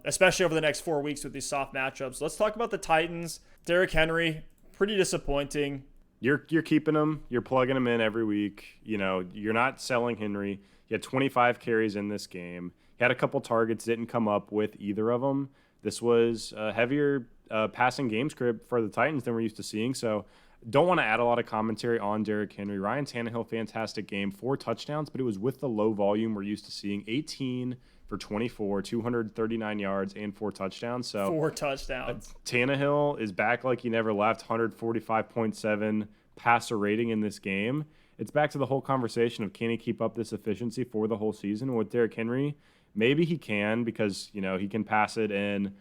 especially over the next 4 weeks with these soft matchups. Let's talk about the Titans. Derrick Henry, pretty disappointing. You're keeping him. You're plugging him in every week. You're not selling Henry. He had 25 carries in this game. He had a couple targets, didn't come up with either of them. This was a heavier passing game script for the Titans than we're used to seeing. So don't want to add a lot of commentary on Derrick Henry. Ryan Tannehill, fantastic game, 4 touchdowns, but it was with the low volume we're used to seeing. 18 for 24, 239 yards, and 4 touchdowns. So 4 touchdowns. Tannehill is back like he never left, 145.7 passer rating in this game. It's back to the whole conversation of can he keep up this efficiency for the whole season with Derrick Henry? Maybe he can because, he can pass it in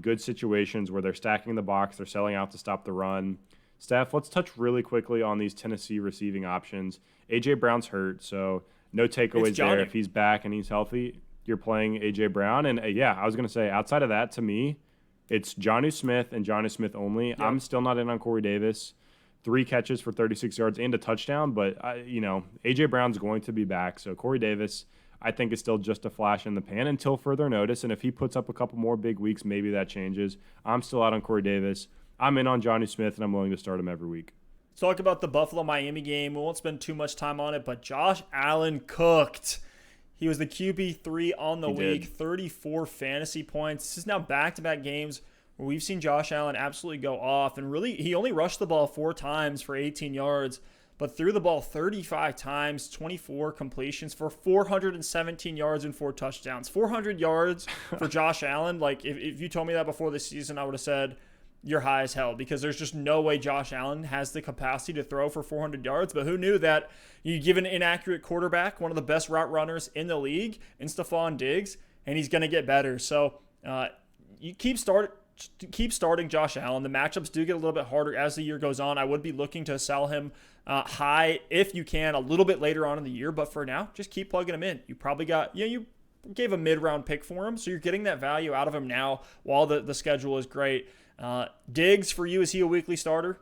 good situations where they're stacking the box, they're selling out to stop the run. Steph, let's touch really quickly on these Tennessee receiving options. A.J. Brown's hurt, so no takeaways there. If he's back and he's healthy, you're playing A.J. Brown. And, I was going to say, outside of that, to me, it's Jonnu Smith and Jonnu Smith only. Yep. I'm still not in on Corey Davis. 3 catches for 36 yards and a touchdown, but, A.J. Brown's going to be back. So Corey Davis, I think, is still just a flash in the pan until further notice. And if he puts up a couple more big weeks, maybe that changes. I'm still out on Corey Davis. I'm in on Jonnu Smith, and I'm willing to start him every week. Let's talk about the Buffalo-Miami game. We won't spend too much time on it, but Josh Allen cooked. He was the QB3 on the week, 34 fantasy points. This is now back-to-back games where we've seen Josh Allen absolutely go off. And really, he only rushed the ball 4 times for 18 yards, but threw the ball 35 times, 24 completions for 417 yards and 4 touchdowns. 400 yards for Josh Allen. Like, if you told me that before the season, I would have said you're high as hell, because there's just no way Josh Allen has the capacity to throw for 400 yards. But who knew that you give an inaccurate quarterback one of the best route runners in the league in Stephon Diggs, and he's going to get better. So you keep starting Josh Allen. The matchups do get a little bit harder as the year goes on. I would be looking to sell him high if you can a little bit later on in the year, but for now, just keep plugging him in. You probably got, you gave a mid-round pick for him, so you're getting that value out of him now while the schedule is great. Diggs, for you, is he a weekly starter?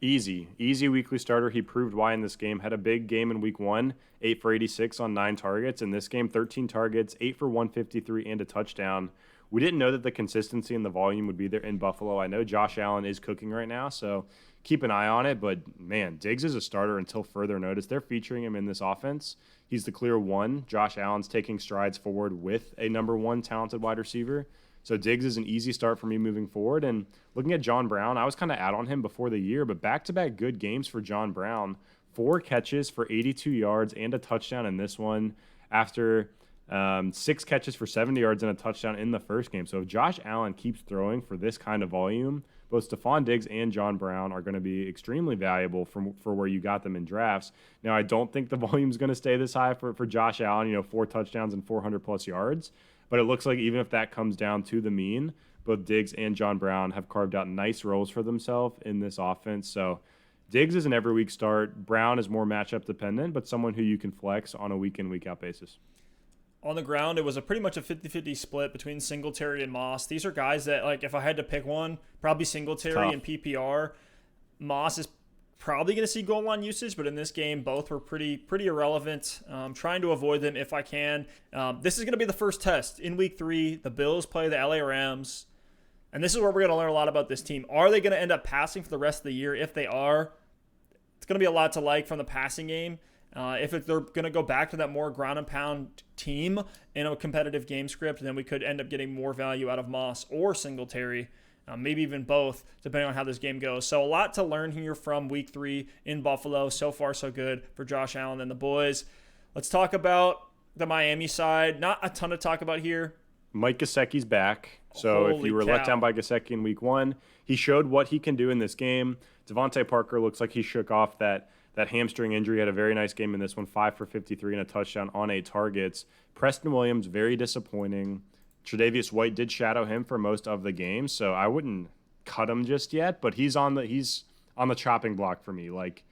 Easy weekly starter. He proved why in this game. Had a big game in week 1, 8 for 86 on 9 targets. In this game, 13 targets, 8 for 153 and a touchdown. We didn't know that the consistency and the volume would be there in Buffalo. I know Josh Allen is cooking right now, so keep an eye on it. But, man, Diggs is a starter until further notice. They're featuring him in this offense. He's the clear one. Josh Allen's taking strides forward with a number 1 talented wide receiver. So Diggs is an easy start for me moving forward. And looking at John Brown, I was kind of out on him before the year, but back-to-back good games for John Brown. 4 catches for 82 yards and a touchdown in this one after 6 catches for 70 yards and a touchdown in the first game. So if Josh Allen keeps throwing for this kind of volume, both Stephon Diggs and John Brown are going to be extremely valuable for where you got them in drafts. Now, I don't think the volume is going to stay this high for Josh Allen, 4 touchdowns and 400-plus yards. But it looks like even if that comes down to the mean, both Diggs and John Brown have carved out nice roles for themselves in this offense. So Diggs is an every week start. Brown is more matchup dependent, but someone who you can flex on a week in, week out basis. On the ground, it was pretty much a 50-50 split between Singletary and Moss. These are guys that, like, if I had to pick one, probably Singletary and PPR. Moss is probably going to see goal line usage, but in this game, both were pretty irrelevant. Trying to avoid them if I can. This is going to be the first test in Week 3. The Bills play the LA Rams, and this is where we're going to learn a lot about this team. Are they going to end up passing for the rest of the year? If they are, it's going to be a lot to like from the passing game. If they're going to go back to that more ground and pound team in a competitive game script, then we could end up getting more value out of Moss or Singletary, maybe even both, depending on how this game goes. So a lot to learn here from Week 3 in Buffalo. So far, so good for Josh Allen and the boys. Let's talk about the Miami side. Not a ton to talk about here. Mike Gesicki's back. So if you were let down by Gesicki in Week 1, he showed what he can do in this game. Devontae Parker looks like he shook off that hamstring injury. Had a very nice game in this one, 5 for 53 and a touchdown on 8 targets. Preston Williams, very disappointing. Tre'Davious White did shadow him for most of the game, so I wouldn't cut him just yet, but he's on the chopping block for me. Like,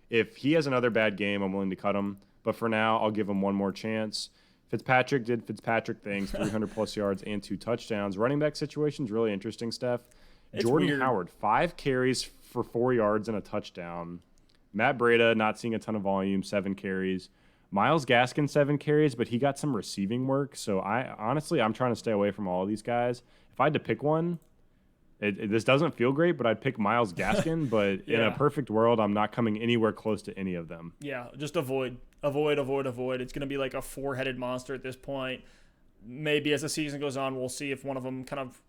if he has another bad game, I'm willing to cut him, but for now, I'll give him one more chance. Fitzpatrick did Fitzpatrick things, 300-plus yards and 2 touchdowns. Running back situation's really interesting, Steph. Jordan weird. Howard, 5 carries for 4 yards and a touchdown. Matt Breida, not seeing a ton of volume, 7 carries. Myles Gaskin, 7 carries, but he got some receiving work. So I'm trying to stay away from all of these guys. If I had to pick one, this doesn't feel great, but I'd pick Myles Gaskin. But in a perfect world, I'm not coming anywhere close to any of them. Yeah, just avoid. It's going to be like a 4-headed monster at this point. Maybe as the season goes on, we'll see if one of them kind of,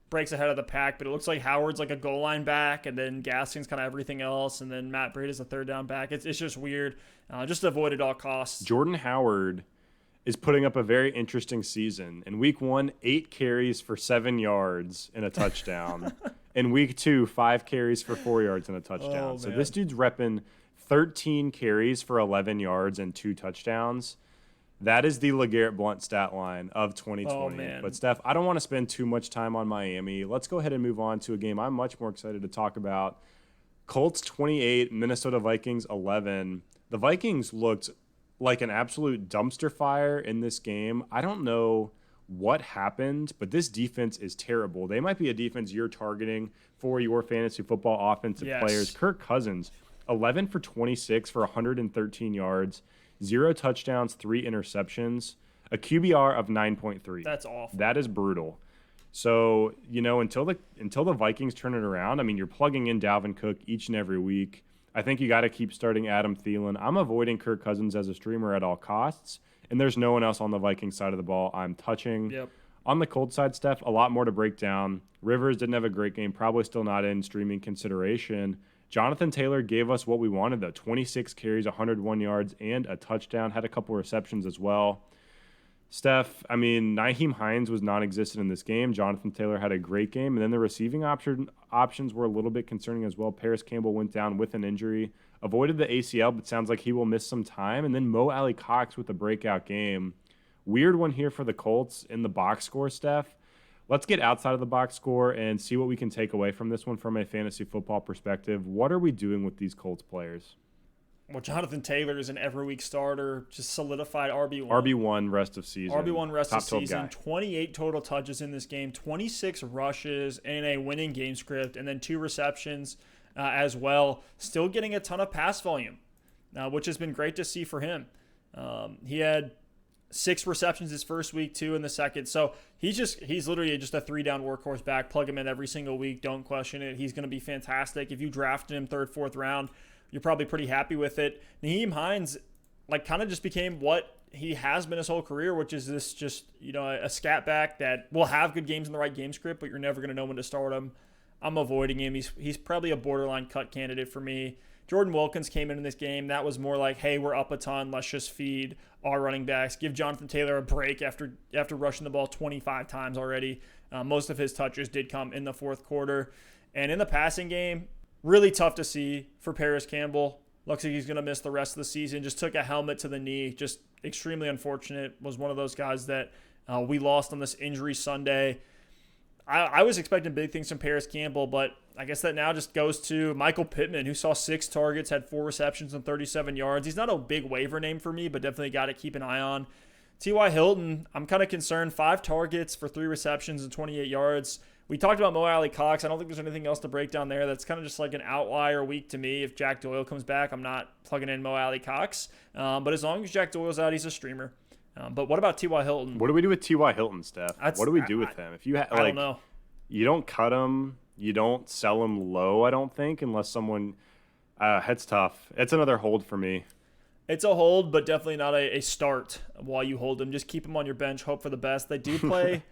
breaks ahead of the pack, but it looks like Howard's like a goal line back, and then Gaskin's kind of everything else, and then Matt Breida's a third down back. It's just weird. Just avoid at all costs. Jordan Howard is putting up a very interesting season. In Week 1, 8 carries for 7 yards and a touchdown. In Week 2, 5 carries for 4 yards and a touchdown. So this dude's repping 13 carries for 11 yards and 2 touchdowns. That is the LeGarrette Blount stat line of 2020. Oh, man. But, Steph, I don't want to spend too much time on Miami. Let's go ahead and move on to a game I'm much more excited to talk about. Colts 28, Minnesota Vikings 11. The Vikings looked like an absolute dumpster fire in this game. I don't know what happened, but this defense is terrible. They might be a defense you're targeting for your fantasy football offensive players. Kirk Cousins, 11 for 26 for 113 yards. 0 touchdowns, 3 interceptions, a QBR of 9.3. That's awful. That is brutal. So, until the Vikings turn it around, I mean, you're plugging in Dalvin Cook each and every week. I think you got to keep starting Adam Thielen. I'm avoiding Kirk Cousins as a streamer at all costs, and there's no one else on the Vikings side of the ball I'm touching. Yep. On the Colts side, Steph, a lot more to break down. Rivers didn't have a great game, probably still not in streaming consideration. Jonathan Taylor gave us what we wanted, though. 26 carries, 101 yards, and a touchdown. Had a couple receptions as well. Steph, Naeem Hines was non-existent in this game. Jonathan Taylor had a great game. And then the receiving options were a little bit concerning as well. Paris Campbell went down with an injury. Avoided the ACL, but sounds like he will miss some time. And then Mo Alley-Cox with a breakout game. Weird one here for the Colts in the box score, Steph. Let's get outside of the box score and see what we can take away from this one from a fantasy football perspective. What are we doing with these Colts players? Well, Jonathan Taylor is an every week starter, just solidified RB1. RB1 rest of season. RB1 rest Top of season. guy. 28 total touches in this game, 26 rushes in a winning game script, and then 2 receptions as well. Still getting a ton of pass volume, which has been great to see for him. He had 6 receptions his first week, 2 in the second. So he's literally just a 3-down workhorse back. Plug him in every single week. Don't question it. He's going to be fantastic. If you drafted him 3rd, 4th round, you're probably pretty happy with it. Naeem Hines kind of just became what he has been his whole career, which is this just, a scat back that will have good games in the right game script, but you're never going to know when to start him. I'm avoiding him. He's probably a borderline cut candidate for me. Jordan Wilkins came in this game. That was more like, hey, we're up a ton. Let's just feed our running backs. Give Jonathan Taylor a break after rushing the ball 25 times already. Most of his touches did come in the 4th quarter. And in the passing game, really tough to see for Paris Campbell. Looks like he's going to miss the rest of the season. Just took a helmet to the knee. Just extremely unfortunate. Was one of those guys that we lost on this injury Sunday. I was expecting big things from Paris Campbell, but I guess that now just goes to Michael Pittman, who saw 6 targets, had 4 receptions and 37 yards. He's not a big waiver name for me, but definitely a guy to keep an eye on. T.Y. Hilton, I'm kind of concerned. 5 targets for 3 receptions and 28 yards. We talked about Mo Alley-Cox. I don't think there's anything else to break down there. That's kind of just like an outlier week to me. If Jack Doyle comes back, I'm not plugging in Mo Alley-Cox. But as long as Jack Doyle's out, he's a streamer. But what about T.Y. Hilton? What do we do with T.Y. Hilton, Steph? What do we do with him? If you I don't know. You don't cut him. You don't sell him low, I don't think, unless someone it's tough. It's another hold for me. It's a hold, but definitely not a start while you hold him. Just keep him on your bench. Hope for the best. They do play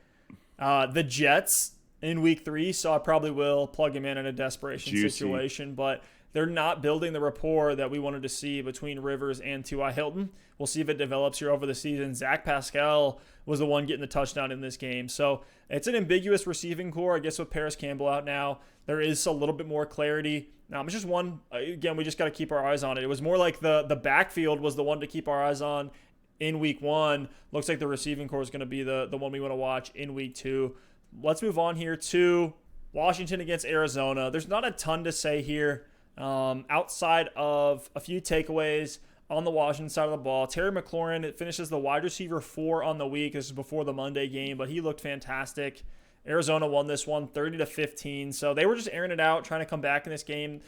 the Jets in week 3, so I probably will plug him in a desperation situation. But they're not building the rapport that we wanted to see between Rivers and T.Y. Hilton. We'll see if it develops here over the season. Zach Pascal was the one getting the touchdown in this game. So it's an ambiguous receiving core. I guess with Paris Campbell out now, there is a little bit more clarity. Now, it's just one. Again, we just got to keep our eyes on it. It was more like the backfield was the one to keep our eyes on in week 1. Looks like the receiving core is going to be the one we want to watch in week 2. Let's move on here to Washington against Arizona. There's not a ton to say here outside of a few takeaways on the Washington side of the ball. Terry McLaurin finishes the wide receiver 4 on the week. This is before the Monday game, but he looked fantastic. Arizona won this one 30-15. So they were just airing it out, trying to come back in this game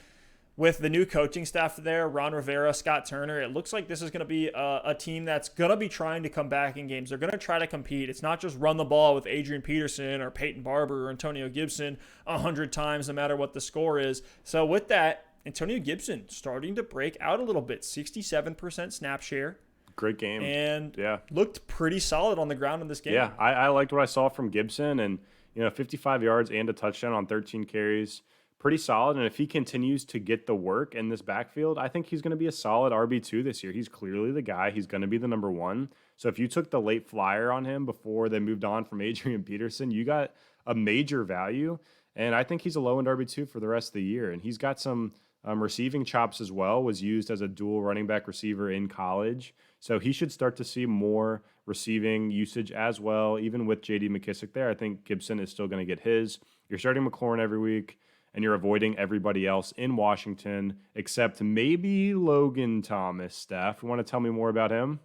with the new coaching staff there, Ron Rivera, Scott Turner. It looks like this is going to be a team that's going to be trying to come back in games. They're going to try to compete. It's not just run the ball with Adrian Peterson or Peyton Barber or Antonio Gibson 100 times no matter what the score is. So with that, Antonio Gibson starting to break out a little bit, 67% snap share. Great game. And looked pretty solid on the ground in this game. Yeah, I liked what I saw from Gibson, and 55 yards and a touchdown on 13 carries. Pretty solid, and if he continues to get the work in this backfield, I think he's going to be a solid RB2 this year. He's clearly the guy. He's going to be the number 1. So if you took the late flyer on him before they moved on from Adrian Peterson, you got a major value, and I think he's a low-end RB2 for the rest of the year. And he's got some receiving chops as well, was used as a dual running back receiver in college. So he should start to see more receiving usage as well. Even with J.D. McKissick there, I think Gibson is still going to get his. You're starting McLaurin every week, and you're avoiding everybody else in Washington except maybe Logan Thomas. Steph, you want to tell me more about him?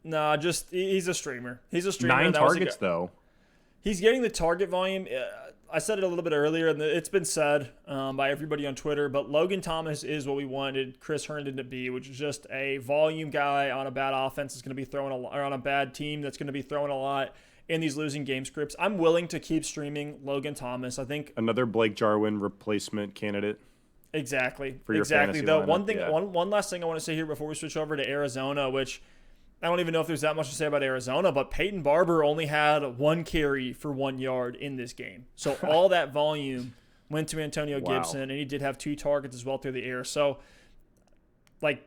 No, just he's a streamer. He's a streamer. 9 targets, though. He's getting the target volume. I said it a little bit earlier, and it's been said by everybody on Twitter, but Logan Thomas is what we wanted Chris Herndon to be, which is just a volume guy on a bad offense that's going to be throwing or on a bad team that's going to be throwing a lot in these losing game scripts. I'm willing to keep streaming Logan Thomas. I think another Blake Jarwin replacement candidate. Exactly. For your fantasy Though lineup, one thing, one last thing I want to say here before we switch over to Arizona, which I don't even know if there's that much to say about Arizona, but Peyton Barber only had 1 carry for 1 yard in this game. So all that volume went to Antonio Gibson, and he did have 2 targets as well through the air. So,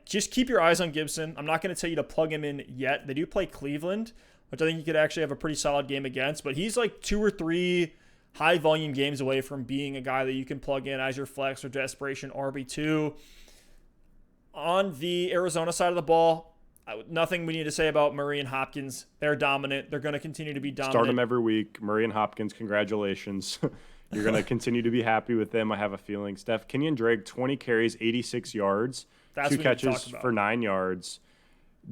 just keep your eyes on Gibson. I'm not going to tell you to plug him in yet. They do play Cleveland, which I think he could actually have a pretty solid game against, but he's 2 or 3 high-volume games away from being a guy that you can plug in as your flex or desperation RB2. On the Arizona side of the ball, nothing we need to say about Murray and Hopkins. They're dominant. They're going to continue to be dominant. Start them every week. Murray and Hopkins, congratulations. You're going to continue to be happy with them, I have a feeling. Steph, Kenyon Drake, 20 carries, 86 yards, That's 2 catches for 9 yards.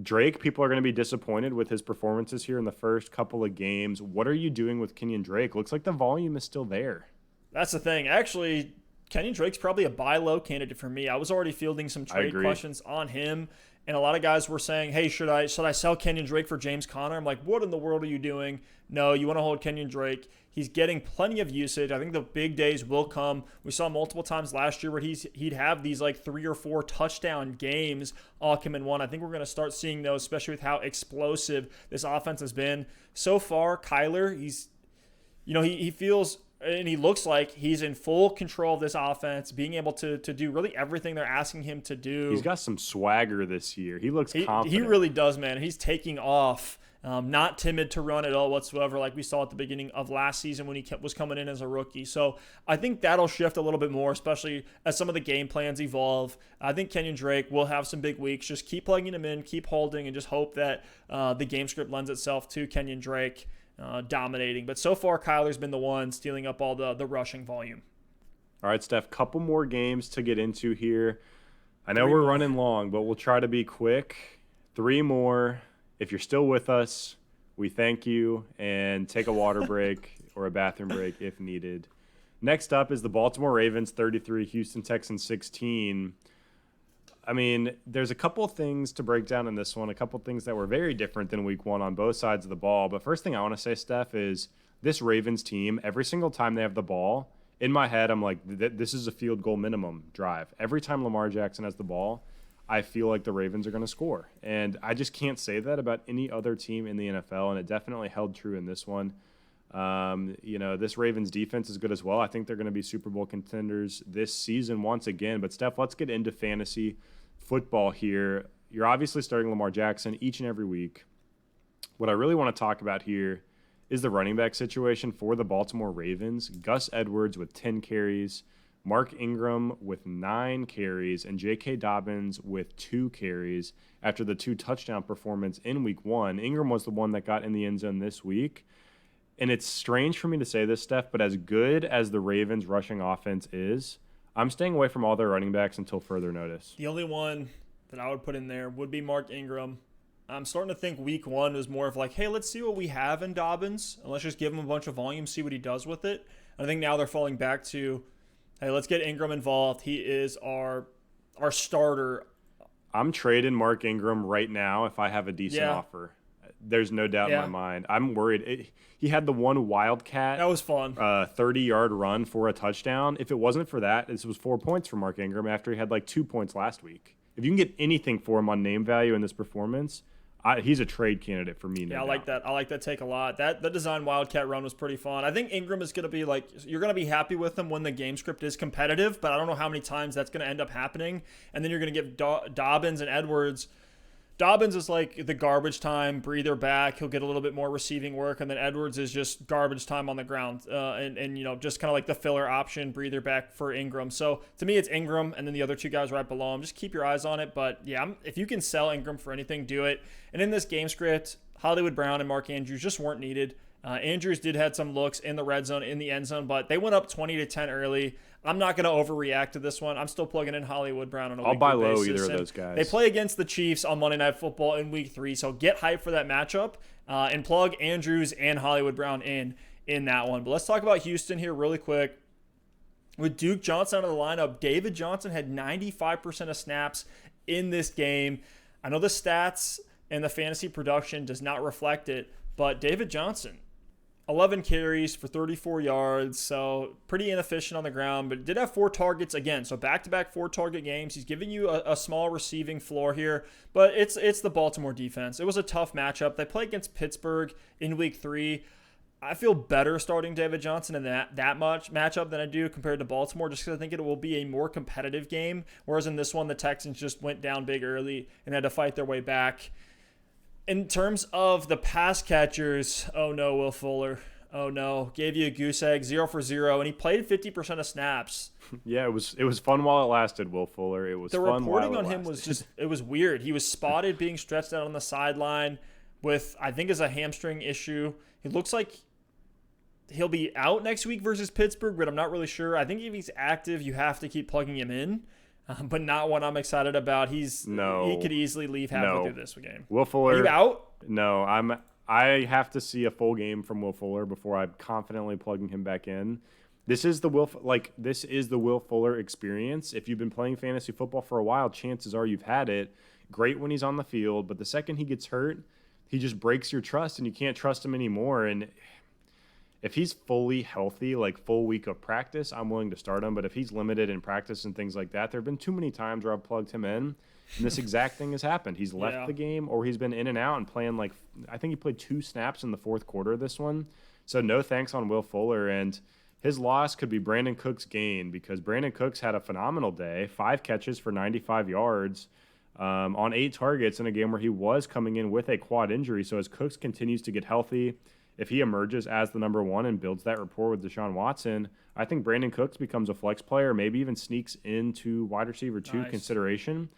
Drake, people are going to be disappointed with his performances here in the first couple of games. What are you doing with Kenyon Drake? Looks like the volume is still there. That's the thing. Actually, Kenyon Drake's probably a buy low candidate for me. I was already fielding some trade questions on him. And a lot of guys were saying, hey, should I sell Kenyon Drake for James Conner? I'm like, what in the world are you doing? No, you want to hold Kenyon Drake. He's getting plenty of usage. I think the big days will come. We saw multiple times last year where he'd have these 3 or 4 touchdown games all come in one. I think we're going to start seeing those, especially with how explosive this offense has been. So far, Kyler, he feels and he looks like he's in full control of this offense, being able to do really everything they're asking him to do. He's got some swagger this year. He looks confident. He really does, man. He's taking off. Not timid to run at all whatsoever, like we saw at the beginning of last season when he was coming in as a rookie. So I think that'll shift a little bit more, especially as some of the game plans evolve. I think Kenyon Drake will have some big weeks. Just keep plugging him in, keep holding, and just hope that the game script lends itself to Kenyon Drake dominating. But so far, Kyler's been the one stealing up all the rushing volume. All right, Steph, couple more games to get into here. I know we're running long, but we'll try to be quick. 3 more. If you're still with us, we thank you, and take a water break or a bathroom break if needed. Next up is the Baltimore Ravens 33, Houston Texans 16. I mean, there's a couple of things to break down in this one, a couple of things that were very different than week 1 on both sides of the ball. But first thing I want to say, Steph, is this Ravens team, every single time they have the ball, in my head, I'm like, this is a field goal minimum drive. Every time Lamar Jackson has the ball, I feel like the Ravens are going to score. And I just can't say that about any other team in the NFL, and it definitely held true in this one. This Ravens defense is good as well. I think they're going to be Super Bowl contenders this season once again. But, Steph, let's get into fantasy football here. You're obviously starting Lamar Jackson each and every week. What I really want to talk about here is the running back situation for the Baltimore Ravens. Gus Edwards with 10 carries. Mark Ingram with 9 carries, and J.K. Dobbins with 2 carries after the 2 touchdown performance in week 1. Ingram was the one that got in the end zone this week. And it's strange for me to say this, Steph, but as good as the Ravens' rushing offense is, I'm staying away from all their running backs until further notice. The only one that I would put in there would be Mark Ingram. I'm starting to think week 1 was more of like, hey, let's see what we have in Dobbins, and let's just give him a bunch of volume, see what he does with it. And I think now they're falling back to, hey, let's get Ingram involved. He is our starter. I'm trading Mark Ingram right now if I have a decent offer. There's no doubt in my mind. I'm worried. He had the one Wildcat. That was fun. 30-yard run for a touchdown. If it wasn't for that, this was 4 points for Mark Ingram after he had 2 points last week. If you can get anything for him on name value in this performance, he's a trade candidate for me. I like that. I like that take a lot. The design Wildcat run was pretty fun. I think Ingram is going to be you're going to be happy with him when the game script is competitive, but I don't know how many times that's going to end up happening. And then you're going to give Dobbins and Edwards. Dobbins is the garbage time breather back. He'll get a little bit more receiving work, and then Edwards is just garbage time on the ground, and just kind of the filler option breather back for Ingram. So to me, it's Ingram, and then the other 2 guys right below him. Just keep your eyes on it. But yeah, if you can sell Ingram for anything, do it. And in this game script, Hollywood Brown and Mark Andrews just weren't needed. Andrews did have some looks in the red zone, in the end zone, but they went up 20-10 early. I'm not going to overreact to this one. I'm still plugging in Hollywood Brown on a weekly basis. I'll buy low either of those guys. They play against the Chiefs on Monday Night Football in Week 3, so get hyped for that matchup and plug Andrews and Hollywood Brown in that one. But let's talk about Houston here really quick. With Duke Johnson out of the lineup, David Johnson had 95% of snaps in this game. I know the stats and the fantasy production does not reflect it, but David Johnson, 11 carries for 34 yards, so pretty inefficient on the ground, but did have 4 targets again. So back-to-back 4-target games. He's giving you a small receiving floor here, but it's the Baltimore defense. It was a tough matchup. They play against Pittsburgh in Week 3. I feel better starting David Johnson in that much matchup than I do compared to Baltimore, just because I think it will be a more competitive game, whereas in this one, the Texans just went down big early and had to fight their way back. In terms of the pass catchers, oh no, Will Fuller. Oh no, gave you a goose egg, 0 for 0, and he played 50% of snaps. Yeah, it was fun while it lasted, Will Fuller. It was the fun reporting while it on him lasted. it was weird. He was spotted being stretched out on the sideline with, I think, is a hamstring issue. It looks like he'll be out next week versus Pittsburgh, but I'm not really sure. I think if he's active, you have to keep plugging him in. But not one I'm excited about. He could easily leave halfway through this game. Will Fuller. Are you out? No, I have to see a full game from Will Fuller before I'm confidently plugging him back in. This is the Will Fuller experience. If you've been playing fantasy football for a while, chances are you've had it. Great when he's on the field, but the second he gets hurt, he just breaks your trust and you can't trust him anymore. And if he's fully healthy, like full week of practice, I'm willing to start him. But if he's limited in practice and things like that, there have been too many times where I've plugged him in, and this exact thing has happened. He's left the game, or he's been in and out and playing I think he played 2 snaps in the fourth quarter of this one. So no thanks on Will Fuller. And his loss could be Brandon Cooks' gain, because Brandon Cooks had a phenomenal day, 5 catches for 95 yards on 8 targets in a game where he was coming in with a quad injury. So as Cooks continues to get healthy, if he emerges as the number 1 and builds that rapport with Deshaun Watson, I think Brandon Cooks becomes a flex player, maybe even sneaks into wide receiver 2 consideration.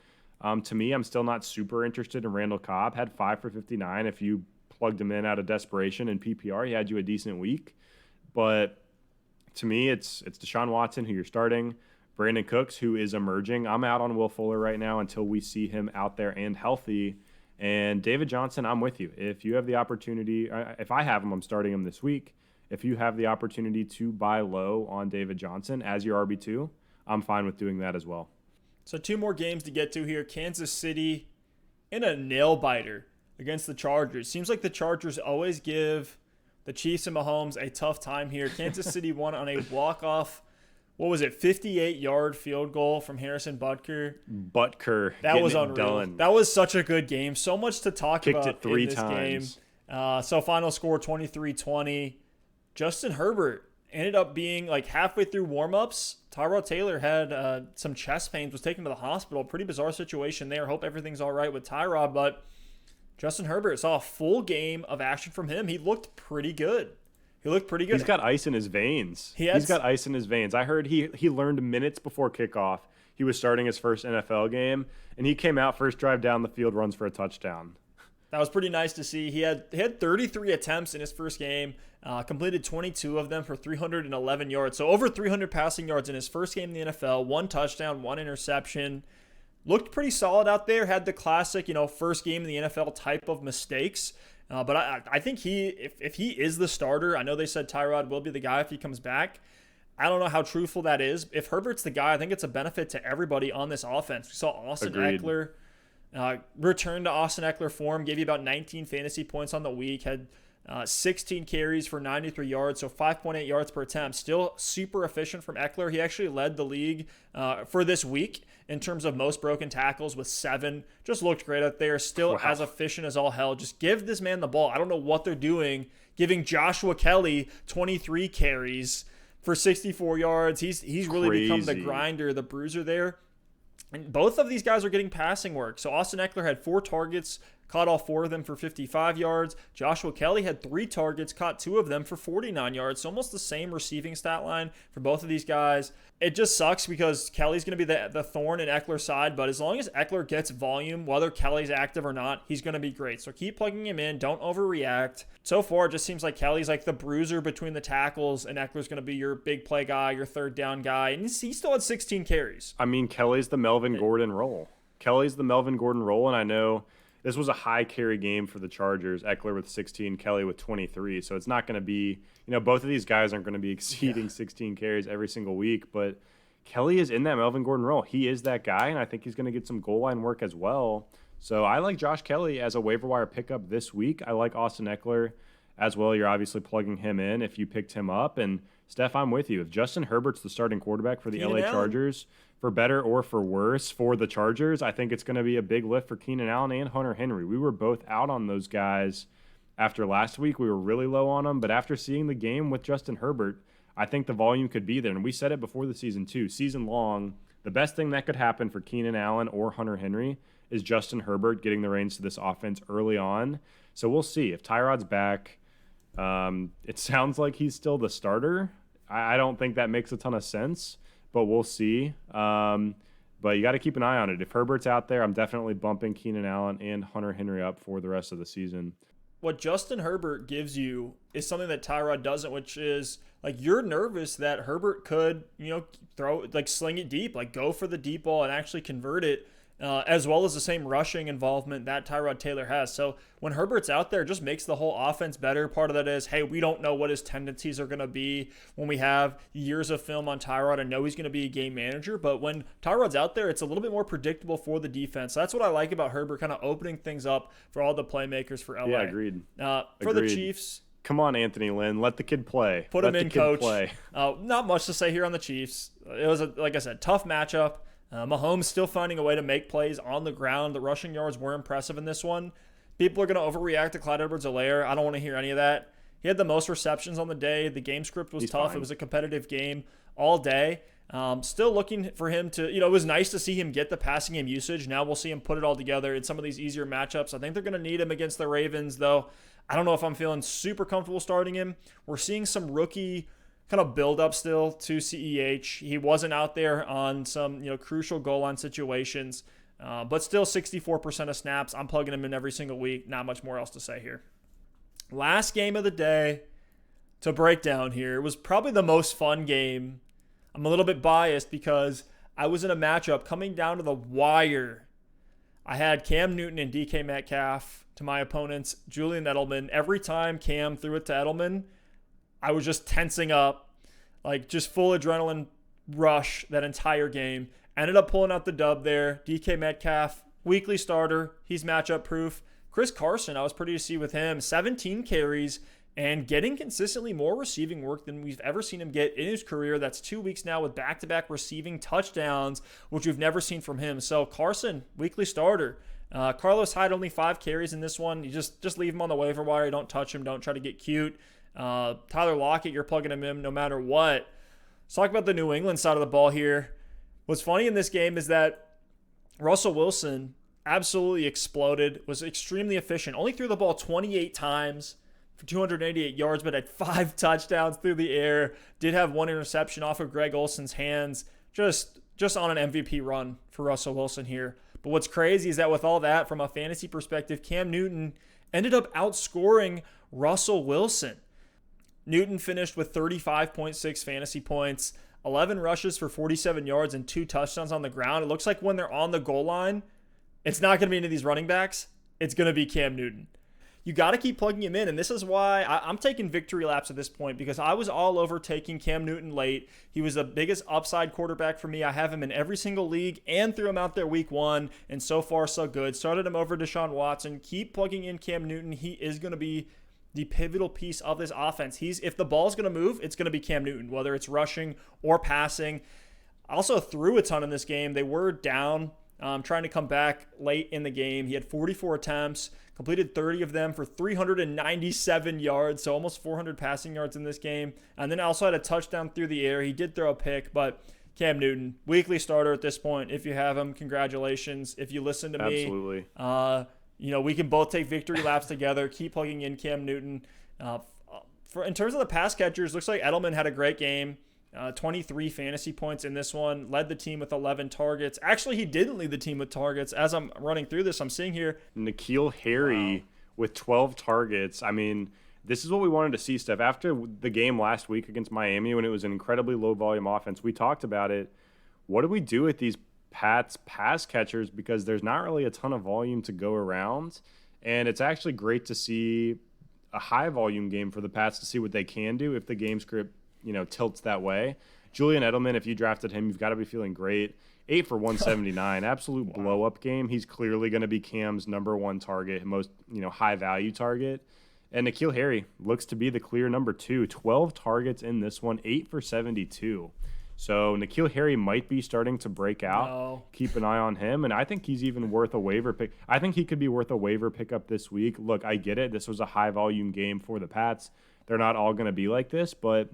To me, I'm still not super interested in Randall Cobb. Had 5 for 59. If you plugged him in out of desperation in PPR, he had you a decent week. But to me, it's Deshaun Watson who you're starting, Brandon Cooks who is emerging. I'm out on Will Fuller right now until we see him out there and healthy. And David Johnson, I'm with you. If you have the opportunity, if I have him, I'm starting him this week. If you have the opportunity to buy low on David Johnson as your RB2, I'm fine with doing that as well. So 2 more games to get to here. Kansas City in a nail-biter against the Chargers. Seems like the Chargers always give the Chiefs and Mahomes a tough time here. Kansas City won on a walk-off, 58-yard field goal from Harrison Butker. That was unreal. Done. That was such a good game. So much to talk Kicked about it 3 in this times. game. So final score 23-20. Justin Herbert ended up being halfway through warm-ups. Tyrod Taylor had some chest pains, was taken to the hospital. Pretty bizarre situation there. Hope everything's all right with Tyrod, but Justin Herbert saw a full game of action from him. He looked pretty good. He's got ice in his veins. He's got ice in his veins. I heard he learned minutes before kickoff. He was starting his first NFL game, and he came out first drive down the field, runs for a touchdown. That was pretty nice to see. He had 33 attempts in his first game, completed 22 of them for 311 yards. So over 300 passing yards in his first game in the NFL, 1 touchdown, 1 interception. Looked pretty solid out there. Had the classic, first game in the NFL type of mistakes. But I think if he is the starter, I know they said Tyrod will be the guy if he comes back. I don't know how truthful that is. If Herbert's the guy, I think it's a benefit to everybody on this offense. We saw Austin Eckler return to Austin Eckler form, gave you about 19 fantasy points on the week, had 16 carries for 93 yards, so 5.8 yards per attempt. Still super efficient from Eckler. He actually led the league for this week in terms of most broken tackles with 7. Just looked great out there. Still as efficient as all hell. Just give this man the ball. I don't know what they're doing, giving Joshua Kelly 23 carries for 64 yards. He's really become the grinder, the bruiser there. And both of these guys are getting passing work. So Austin Eckler had 4 targets, caught all 4 of them for 55 yards. Joshua Kelly had 3 targets, caught 2 of them for 49 yards. So almost the same receiving stat line for both of these guys. It just sucks because Kelly's going to be the thorn in Eckler's side. But as long as Eckler gets volume, whether Kelly's active or not, he's going to be great. So keep plugging him in. Don't overreact. So far, it just seems like Kelly's like the bruiser between the tackles, and Eckler's going to be your big play guy, your third down guy. And he still had 16 carries. I mean, Kelly's the Melvin Gordon role. And I know this was a high carry game for the Chargers. Eckler with 16, Kelly with 23. So it's not going to be, both of these guys aren't going to be exceeding 16 carries every single week. But Kelly is in that Melvin Gordon role. He is that guy, and I think he's going to get some goal line work as well. So I like Josh Kelly as a waiver wire pickup this week. I like Austin Eckler as well. You're obviously plugging him in if you picked him up. And Steph, I'm with you. If Justin Herbert's the starting quarterback for the Keenan LA Allen. Chargers, for better or for worse for the Chargers, I think it's going to be a big lift for Keenan Allen and Hunter Henry. We were both out on those guys after last week. We were really low on them, but after seeing the game with Justin Herbert, I think the volume could be there. And we said it before the season too. Season long, the best thing that could happen for Keenan Allen or Hunter Henry is Justin Herbert getting the reins to this offense early on. So we'll see. If Tyrod's back, it sounds like he's still the starter. I don't think that makes a ton of sense, but we'll see. But you got to keep an eye on it. If Herbert's out there, I'm definitely bumping Keenan Allen and Hunter Henry up for the rest of the season. What Justin Herbert gives you is something that Tyrod doesn't, which is like you're nervous that Herbert could, throw, like sling it deep, like go for the deep ball and actually convert it, as well as the same rushing involvement that Tyrod Taylor has. So when Herbert's out there, it just makes the whole offense better. Part of that is, hey, we don't know what his tendencies are going to be when we have years of film on Tyrod and know he's going to be a game manager. But when Tyrod's out there, it's a little bit more predictable for the defense. That's what I like about Herbert, kind of opening things up for all the playmakers for LA. Yeah, agreed. For the Chiefs, come on, Anthony Lynn, let the kid play. Put him in, coach. Not much to say here on the Chiefs. It was, like I said, tough matchup. Mahomes still finding a way to make plays on the ground. The rushing yards were impressive in this one. People are going to overreact to Clyde Edwards-Helaire. I don't want to hear any of that. He had the most receptions on the day. The game script was tough. Fine. It was a competitive game all day. Still looking for him to, it was nice to see him get the passing game usage. Now we'll see him put it all together in some of these easier matchups. I think they're going to need him against the Ravens, though. I don't know if I'm feeling super comfortable starting him. We're seeing some rookie kind of build up still to CEH. He wasn't out there on some crucial goal line situations, but still 64% of snaps. I'm plugging him in every single week. Not much more else to say here. Last game of the day to break down here. It was probably the most fun game. I'm a little bit biased because I was in a matchup coming down to the wire. I had Cam Newton and DK Metcalf to my opponents, Julian Edelman. Every time Cam threw it to Edelman, I was just tensing up, like just full adrenaline rush that entire game. Ended up pulling out the dub there. DK Metcalf, weekly starter. He's matchup proof. Chris Carson, I was pretty to see with him. 17 carries and getting consistently more receiving work than we've ever seen him get in his career. That's 2 weeks now with back-to-back receiving touchdowns, which we've never seen from him. So Carson, weekly starter. Carlos Hyde, only 5 carries in this one. You just leave him on the waiver wire. Don't touch him. Don't try to get cute. Tyler Lockett, you're plugging him in no matter what. Let's talk about the New England side of the ball here. What's funny in this game is that Russell Wilson absolutely exploded, was extremely efficient, only threw the ball 28 times for 288 yards, but had 5 touchdowns through the air. Did have 1 interception off of Greg Olson's hands. Just on an MVP run for Russell Wilson here. But what's crazy is that with all that, from a fantasy perspective, Cam Newton ended up outscoring Russell Wilson. Newton finished with 35.6 fantasy points, 11 rushes for 47 yards, and 2 touchdowns on the ground. It looks like when they're on the goal line, it's not going to be any of these running backs. It's going to be Cam Newton. You got to keep plugging him in, and this is why I'm taking victory laps at this point, because I was all over taking Cam Newton late. He was the biggest upside quarterback for me. I have him in every single league and threw him out there week 1, and so far so good. Started him over Deshaun Watson. Keep plugging in Cam Newton. He is going to be the pivotal piece of this offense. If the ball's going to move, it's going to be Cam Newton, whether it's rushing or passing. Also threw a ton in this game. They were down, trying to come back late in the game. He had 44 attempts, completed 30 of them for 397 yards, so almost 400 passing yards in this game. And then also had a touchdown through the air. He did throw a pick, but Cam Newton, weekly starter at this point. If you have him, congratulations. If you listen to me, absolutely. We can both take victory laps together. Keep plugging in Cam Newton. In terms of the pass catchers, looks like Edelman had a great game. 23 fantasy points in this one. Led the team with 11 targets. Actually, he didn't lead the team with targets. As I'm running through this, I'm seeing here N'Keal Harry with 12 targets. I mean, this is what we wanted to see, Steph. After the game last week against Miami, when it was an incredibly low-volume offense, we talked about it. What do we do with these Pats pass catchers, because there's not really a ton of volume to go around, and it's actually great to see a high volume game for the Pats to see what they can do if the game script tilts that way. Julian Edelman, if you drafted him, you've got to be feeling great. 8 for 179, absolute blow up game. He's clearly going to be Cam's number 1 target, most high value target. And N'Keal Harry looks to be the clear number 2. 12 targets in this one, 8 for 72. So N'Keal Harry might be starting to break out. No. Keep an eye on him. And I think he's even worth a waiver pick. I think he could be worth a waiver pickup this week. Look, I get it. This was a high-volume game for the Pats. They're not all going to be like this. But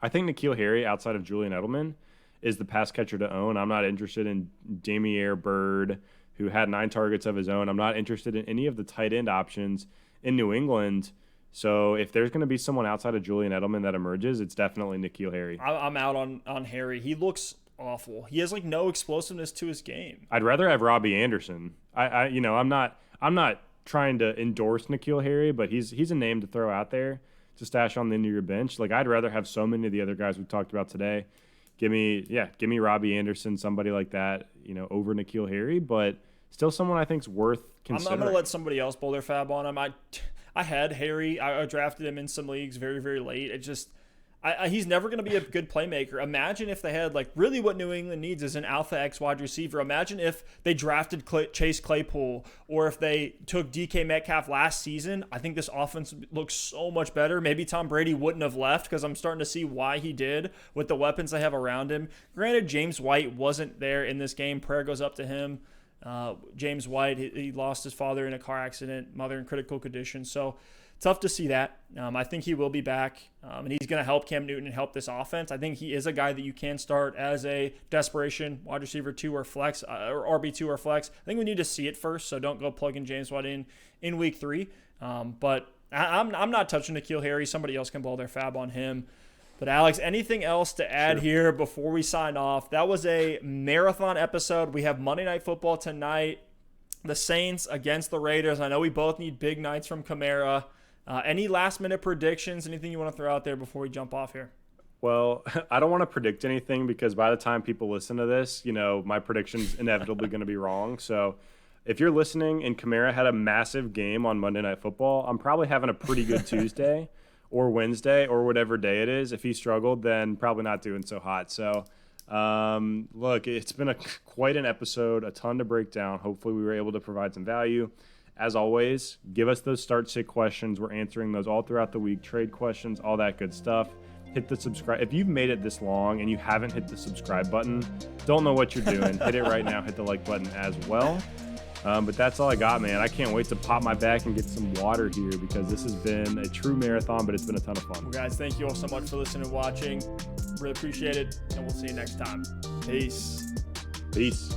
I think N'Keal Harry, outside of Julian Edelman, is the pass catcher to own. I'm not interested in Damiere Byrd, who had 9 targets of his own. I'm not interested in any of the tight end options in New England. So if there's going to be someone outside of Julian Edelman that emerges, it's definitely N'Keal Harry. I'm out on Harry. He looks awful. He has like no explosiveness to his game. I'd rather have Robbie Anderson. I'm not trying to endorse N'Keal Harry, but he's a name to throw out there to stash on the end of your bench. Like, I'd rather have so many of the other guys we've talked about today. Give me Robbie Anderson, somebody like that, over N'Keal Harry, but still someone I think's worth considering. I'm going to let somebody else pull their fab on him. I had Harry. I drafted him in some leagues very, very late. It just he's never going to be a good playmaker. Imagine if they had, like, really what New England needs is an alpha X wide receiver. Imagine if they drafted Chase Claypool, or if they took DK Metcalf last season. I think this offense looks so much better. Maybe Tom Brady wouldn't have left, because I'm starting to see why he did with the weapons they have around him. Granted, James White wasn't there in this game. Prayer goes up to him. James White, he lost his father in a car accident, mother in critical condition. So tough to see that. I think he will be back, and he's going to help Cam Newton and help this offense. I think he is a guy that you can start as a desperation wide receiver 2 or flex, or RB2 or flex. I think we need to see it first, so don't go plugging James White in week 3. But I'm not touching N'Keal Harry. Somebody else can blow their fab on him. But, Alex, anything else to add here before we sign off? That was a marathon episode. We have Monday Night Football tonight. The Saints against the Raiders. I know we both need big nights from Kamara. Any last-minute predictions, anything you want to throw out there before we jump off here? Well, I don't want to predict anything, because by the time people listen to this, my prediction's inevitably going to be wrong. So if you're listening and Kamara had a massive game on Monday Night Football, I'm probably having a pretty good Tuesday or Wednesday or whatever day it is. If he struggled, then probably not doing so hot. So, look, it's been quite an episode, a ton to break down. Hopefully we were able to provide some value. As always, give us those start-sit questions. We're answering those all throughout the week, trade questions, all that good stuff. Hit the subscribe. If you've made it this long and you haven't hit the subscribe button, don't know what you're doing. Hit it right now. Hit the like button as well. But that's all I got, man. I can't wait to pop my back and get some water here, because this has been a true marathon, but it's been a ton of fun. Well, guys, thank you all so much for listening and watching. Really appreciate it, and we'll see you next time. Peace. Peace.